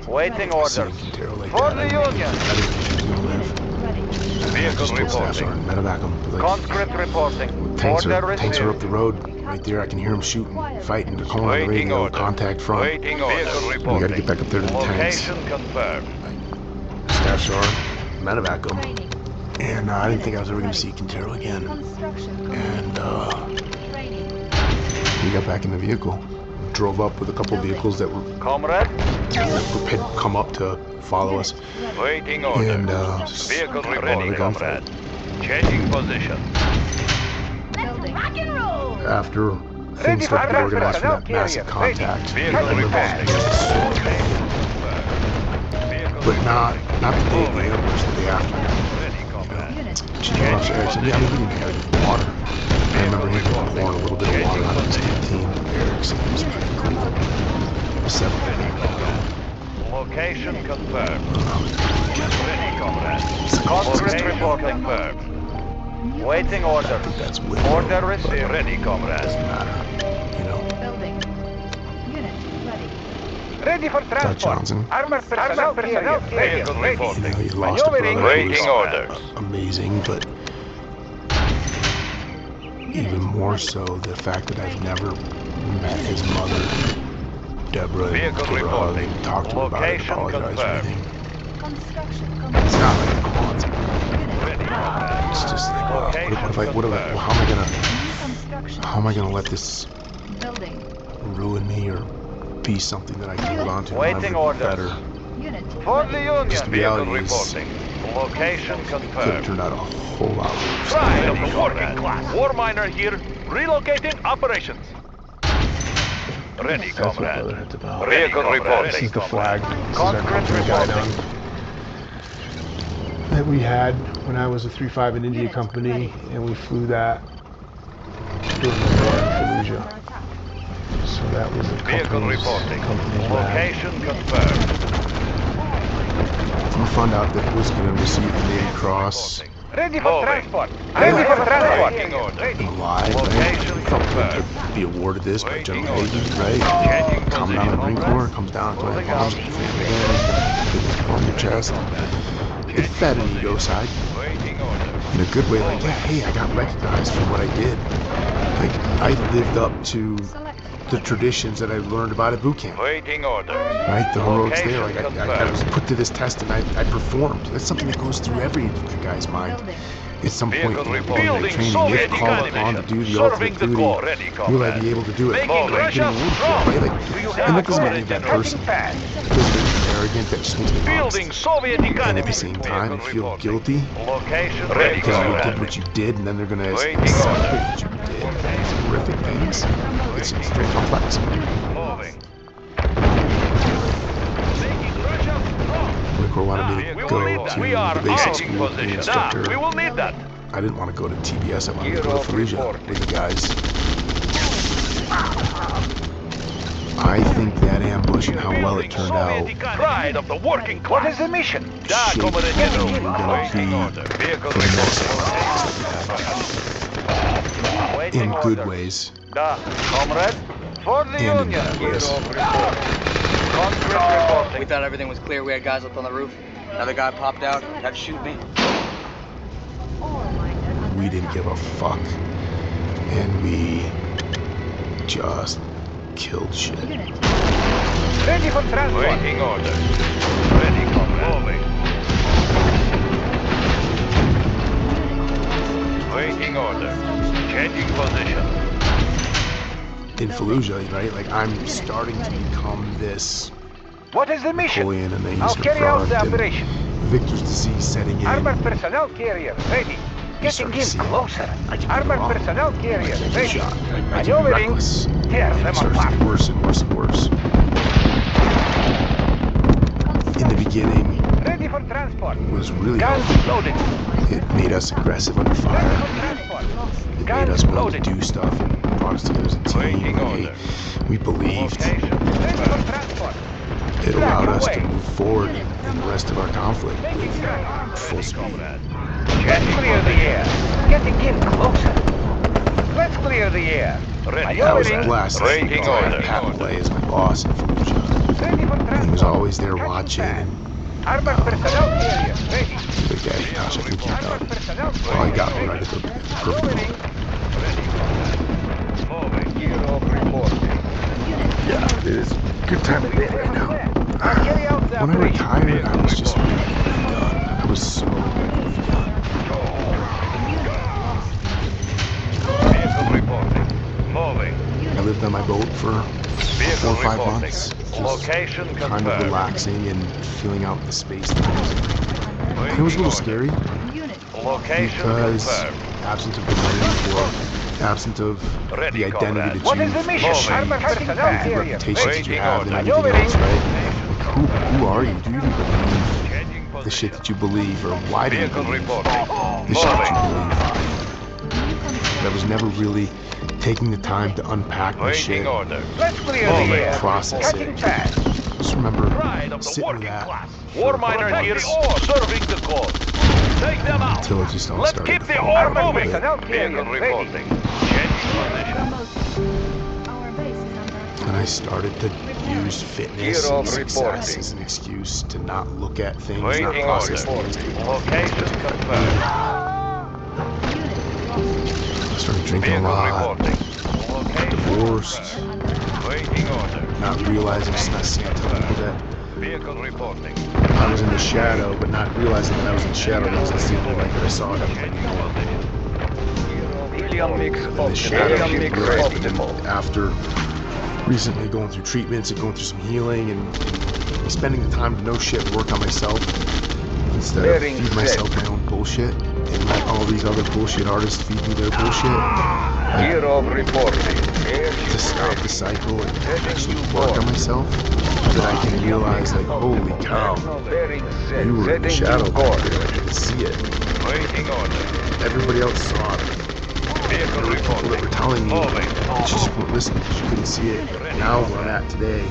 Waiting order. Quintero like For that, the I Union. didn't think he was gonna live. Vehicle reporting. Medevac him. Like, Conscript reporting. tanks Order are up received. the road. Right there, I can hear them shooting, fighting. They're calling on the Waiting radio. order. Contact front. Waiting order. Vehicle We reporting. gotta get back up there to the tanks. Location confirmed. Staff sergeant, medevac him. And I didn't think I was ever gonna see Quintero again. And we got back in the vehicle. Drove up with a couple vehicles that were Comrade. had come up to follow us. Waiting order. And Vehicle all ready, the comrade. gunfight. Changing position. After things started to organize for that massive contact, I Vehicle remember reporting. but not the day of the ambush, the day after. Ready, comrade. She came up to Eric and said, yeah, we didn't have any water. I remember him pouring a little bit of water out of his canteen. Eric said it was pretty cool. 7 Location confirmed. Ready, comrade. Conscript reporting confirmed. Waiting order. I think that's with Order received. Ready, comrade. doesn't matter, you know. Ready for Doc Johnson, Armored personnel vehicle reporting. you know, he lost a brother who Waiting was orders. amazing, but even more so the fact that I've never met his mother, Deborah, and Vehicle give her a hug, reporting. talk to her about it, Location apologize for confirmed. anything. It's not like it haunts me. Ready, comrade. It's just like, how am I gonna let this ruin me or be something that I can hold on to and Waiting live orders. better? For the Union. Just the Vehicle reality is, reporting. Location could have confirmed. turned out a whole lot worse. Pride of the working class. War miner here. Relocating operations. Ready, That's what comrade. Brotherhood's about. Vehicle reporting. This is the flag. This is our Conscript company guide reporting. that we had when I was a 3-5 in India Company, and we flew that during the war in Fallujah. So that was the Vehicle reporting. company's flag. Location confirmed. We found out that it was going to receive the Navy Cross. Ready for transport. Ready for transport. Alive, right? We felt good to be awarded this by General Hagen, right? Commandant of the Marine Corps comes down and throws bombs at your family again, put this on your chest. It fed an ego side. In a good way, like, yeah, hey, I got recognized for what I did. Like, I lived up to the traditions that I learned about at boot camp. Waiting order. Right, the heroics there. Like I was put to this test and I performed. That's something that goes through every guy's mind. At some point in the training, if called upon to do the ultimate duty, will I be able to do it? Right? And that doesn't make me that person. It doesn't make me arrogant. That just makes me honest. And at the same time, I feel guilty because you did what you did, and then they're going to celebrate what you did. It's horrific things. It's very complex. Corps wanted me to go to the basic school to be an instructor. We will need that. I didn't want to go to TBS. I wanted to go to Fallujah with the guys. I think that ambush and how well it turned out Pride of the working class. What is the mission? shaped what we're going to be for the next 8 months. In good ways. Comrade, For the and in Union. bad ways. We thought everything was clear. We had guys up on the roof. Another guy popped out, tried to shoot me. We didn't give a fuck. And we just killed shit. Ready for transport. Waiting order. Ready for moving. Waiting order. Changing position. In Fallujah, right? Like, I'm starting to become this What is the mission? Napoleon and the I'll Eastern carry out Front the and operation. Victor's disease setting in. Armored personnel carrier ready. Getting in closer. Armored personnel carrier ready. I can be Maneuvering. reckless. Tear And them it starts to apart. get worse and worse and worse. In the beginning, Ready for transport. it was really Guns helpful. loaded. It made us aggressive under fire. It made us want to do stuff and brought us together as a team. Like, we believed. It allowed us to move forward in the rest of our conflict with full speed. Let's clear the air. Getting in closer. Let's clear the air. I was blessed to have FWY as my boss in Fallujah. He was always there watching. And, Armored personnel carrier ready. big daddy, gosh, I think he got, well, he got me right at the perfect moment. Yeah, it is a good time of day right now. When I retired, I was just ready to be done. I was so ready to be done. Vehicle reporting. Moving. I lived on my boat for 4 or 5 months, just Location kind confirmed. of relaxing and feeling out the space that I was in. And it was a little scary Location because confirmed. absent of the money or absent of the identity that What is you've the mission? achieved, Armored personnel the carrier reputation that you have and ready. everything else, right? Like, who are you? Do you even believe the shit that you believe, or why do you believe the shit that you believe? But I was never really taking the time to unpack my shit, Let's clear the air. process it. Just remember sitting with that War miner here, serving the cause. Take them out. until it just all Let's started keep to the fall ore apart a moving. little bit. Vehicle reporting. And I started to use fitness and success as an excuse to not look at things, not process things. Location confirmed. I started drinking a lot, divorced, not realizing, just not seeing people that Vehicle reporting. I was in the shadow, but not realizing that I was in the shadow. I wasn't seeing the light that I saw it. Helium mix And the shadow didn't realize, but then after recently going through treatments and going through some healing and spending the time to know shit and work on myself instead of feed myself my own bullshit and let all these other bullshit artists feed me their bullshit. Year of reporting. To stop the cycle and actually work on myself, that I can realize, like, holy cow, you were in the shadow back there. I didn't see it. Everybody else saw it. There were people that were telling me that you just weren't listening because you couldn't see it. But now where I'm at today,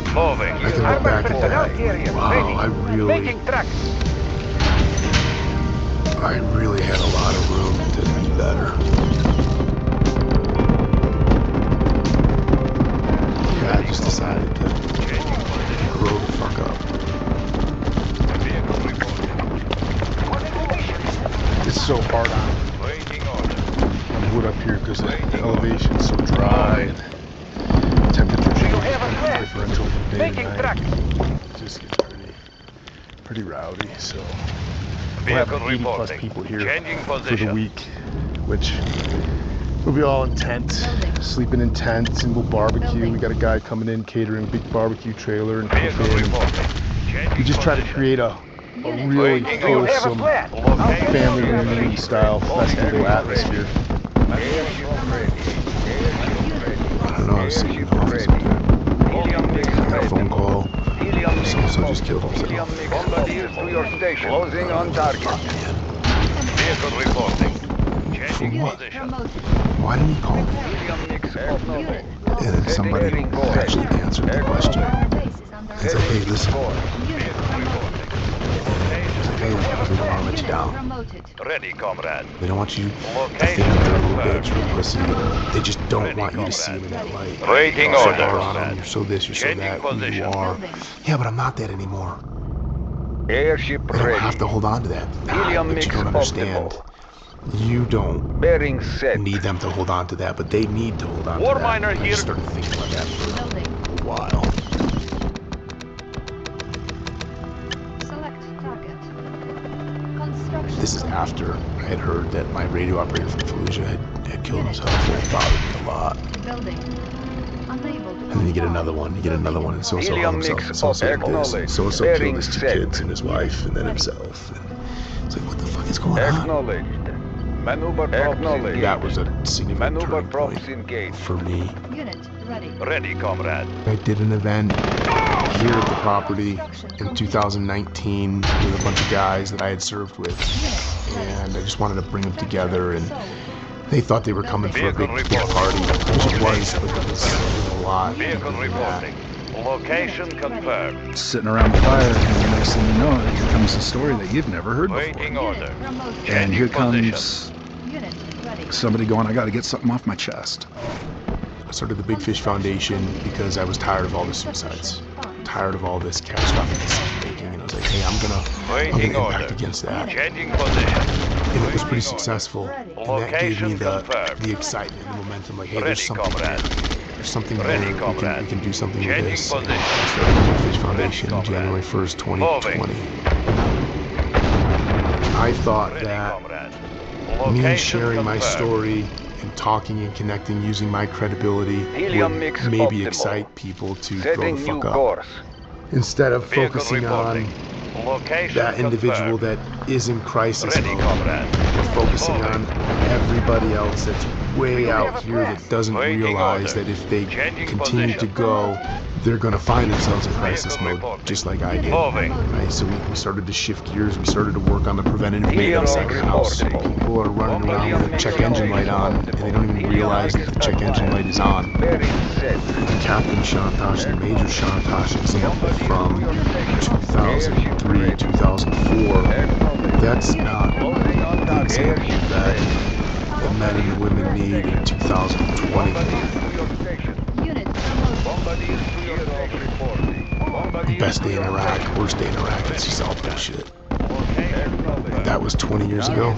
I can look back at that and like, wow, I really had a lot of room to be better. Yeah, I just decided to grow the fuck up. It's so hard on wood up here because the elevation is so dry and temperature differential from day to night. It just gets pretty rowdy. So we'll have 80 plus people here for the week, which we'll be all in tents, sleeping in tents, and we'll barbecue. We got a guy coming in catering a big barbecue trailer and cooking. We just try to create a really wholesome family reunion style festival atmosphere. I don't know, I was sitting in the office one day. I got a phone call. So-and-so just killed himself. Closing on target. Vehicle reporting. For what? Why didn't he call me? And then somebody actually answered the question. It's like, hey, listen. Hey, we don't want to let you down. Ready, comrade. They don't want you to think that they're a little bitch or a pussy. They just don't want you to see them in that light. Waiting You're so order. hard on them, you're so this, you're so that, who you are. Yeah, but I'm not that anymore. Airship I don't ready. have to hold on to that. Helium But mix you don't understand. You don't Bearing set. need them to hold on to that, but they need to hold on to War that. miner I here. just started thinking about that for a while. Select target. Construction. This is after I had heard that my radio operator from Fallujah had killed himself, and it bothered me a lot. Building. Unable to And then you get another one, and so-and-so hung himself, and so-and-so did this, and so-and-so killed his 2 kids and his wife, and then himself. And it's like, what the fuck is going on? Acknowledged. Maneuver props engaged. That was a significant Maneuver turning props point engaged. for me. Unit ready. Ready, comrade. I did an event here at the property in 2019 with a bunch of guys that I had served with, and I just wanted to bring them together, and they thought they were coming for a big party, which it was, but it was a lot. Vehicle reporting. Location confirmed. Sitting around the fire, and the next thing you know, here comes a story that you've never heard before. Waiting order. And here Changing comes somebody going, I got to get something off my chest. I started the Big Fish Foundation because I was tired of all the suicides, tired of all this catastrophic decision making, and I was like, hey, I'm gonna impact against that. Changing position. And it was pretty successful, and that gave me the excitement and the momentum, like, hey, there's something here. There's something here, we can do something with this. And I started the Big Fish Foundation on January 1st, 2020. I thought that me sharing my story and talking and connecting using my credibility would maybe excite people to grow the fuck up. Instead of focusing on that individual that is in crisis mode, we're focusing on everybody else that's way out here that doesn't realize that if they continue to go, they're going to find themselves in crisis mode, just like I did. Right? So we started to shift gears. We started to work on the preventative maintenance of the house. People are running around with a check engine light on, and they don't even realize that the check engine light is on. Captain Shantosh and Major Shantosh example from 2003, 2004, that's not the example that the men and the women need in 2020. Best day in Iraq, worst day in Iraq, it's just all bullshit. That was 20 years ago.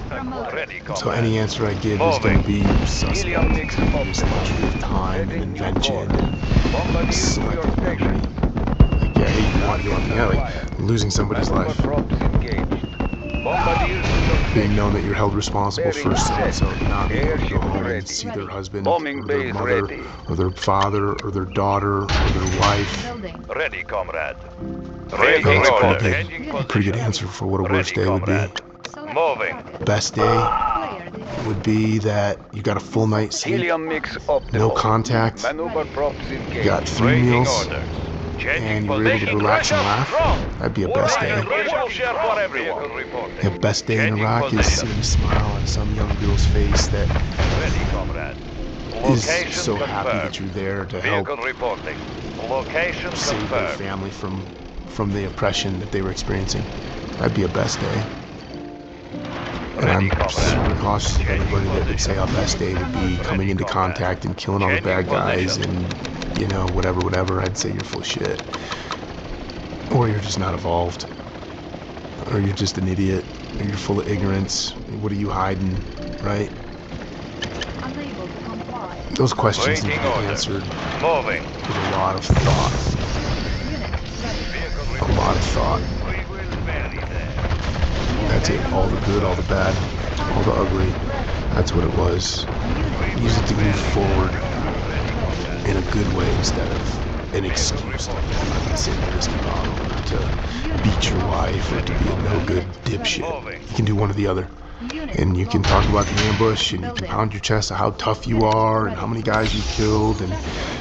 So any answer I give is going to be suspect. There's a luxury of time and invention and selective memory. Like, yeah, hey, you want like losing somebody's life. Being known that you're held responsible for so not being able to go home and see their husband, or their mother, or their father, or their daughter, or their wife. Ready, comrade. That's a pretty good answer for what a worst day would be. Moving. Best day would be that you got a full night's sleep, no contact, you got 3 meals, and you were able to relax and laugh. That'd be a best day. The best day in Iraq is seeing a smile on some young girl's face that is so happy that you're there to help save their family from the oppression that they were experiencing. That'd be a best day. And I'm super cautious of anybody that would say our best day would be coming into contact and killing all the bad guys and, you know, whatever. I'd say you're full of shit. Or you're just not evolved. Or you're just an idiot. Or you're full of ignorance. What are you hiding, right? Those questions need to be answered with a lot of thought. A lot of thought. That's it. All the good, all the bad, all the ugly. That's what it was. Use it to move forward in a good way instead of an excuse to sit in a whiskey bottle or to beat your wife or to be a no-good dipshit. You can do one or the other. And you can talk about the ambush and you can pound your chest of how tough you are and how many guys you killed and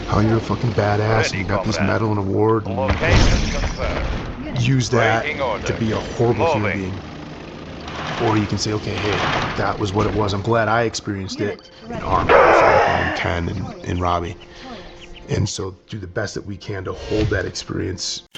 how you're a fucking badass and you got this medal and award and you can use that to be a horrible human being. Or you can say, okay, hey, that was what it was. I'm glad I experienced it in armor, and Ken and Robbie. And so do the best that we can to hold that experience.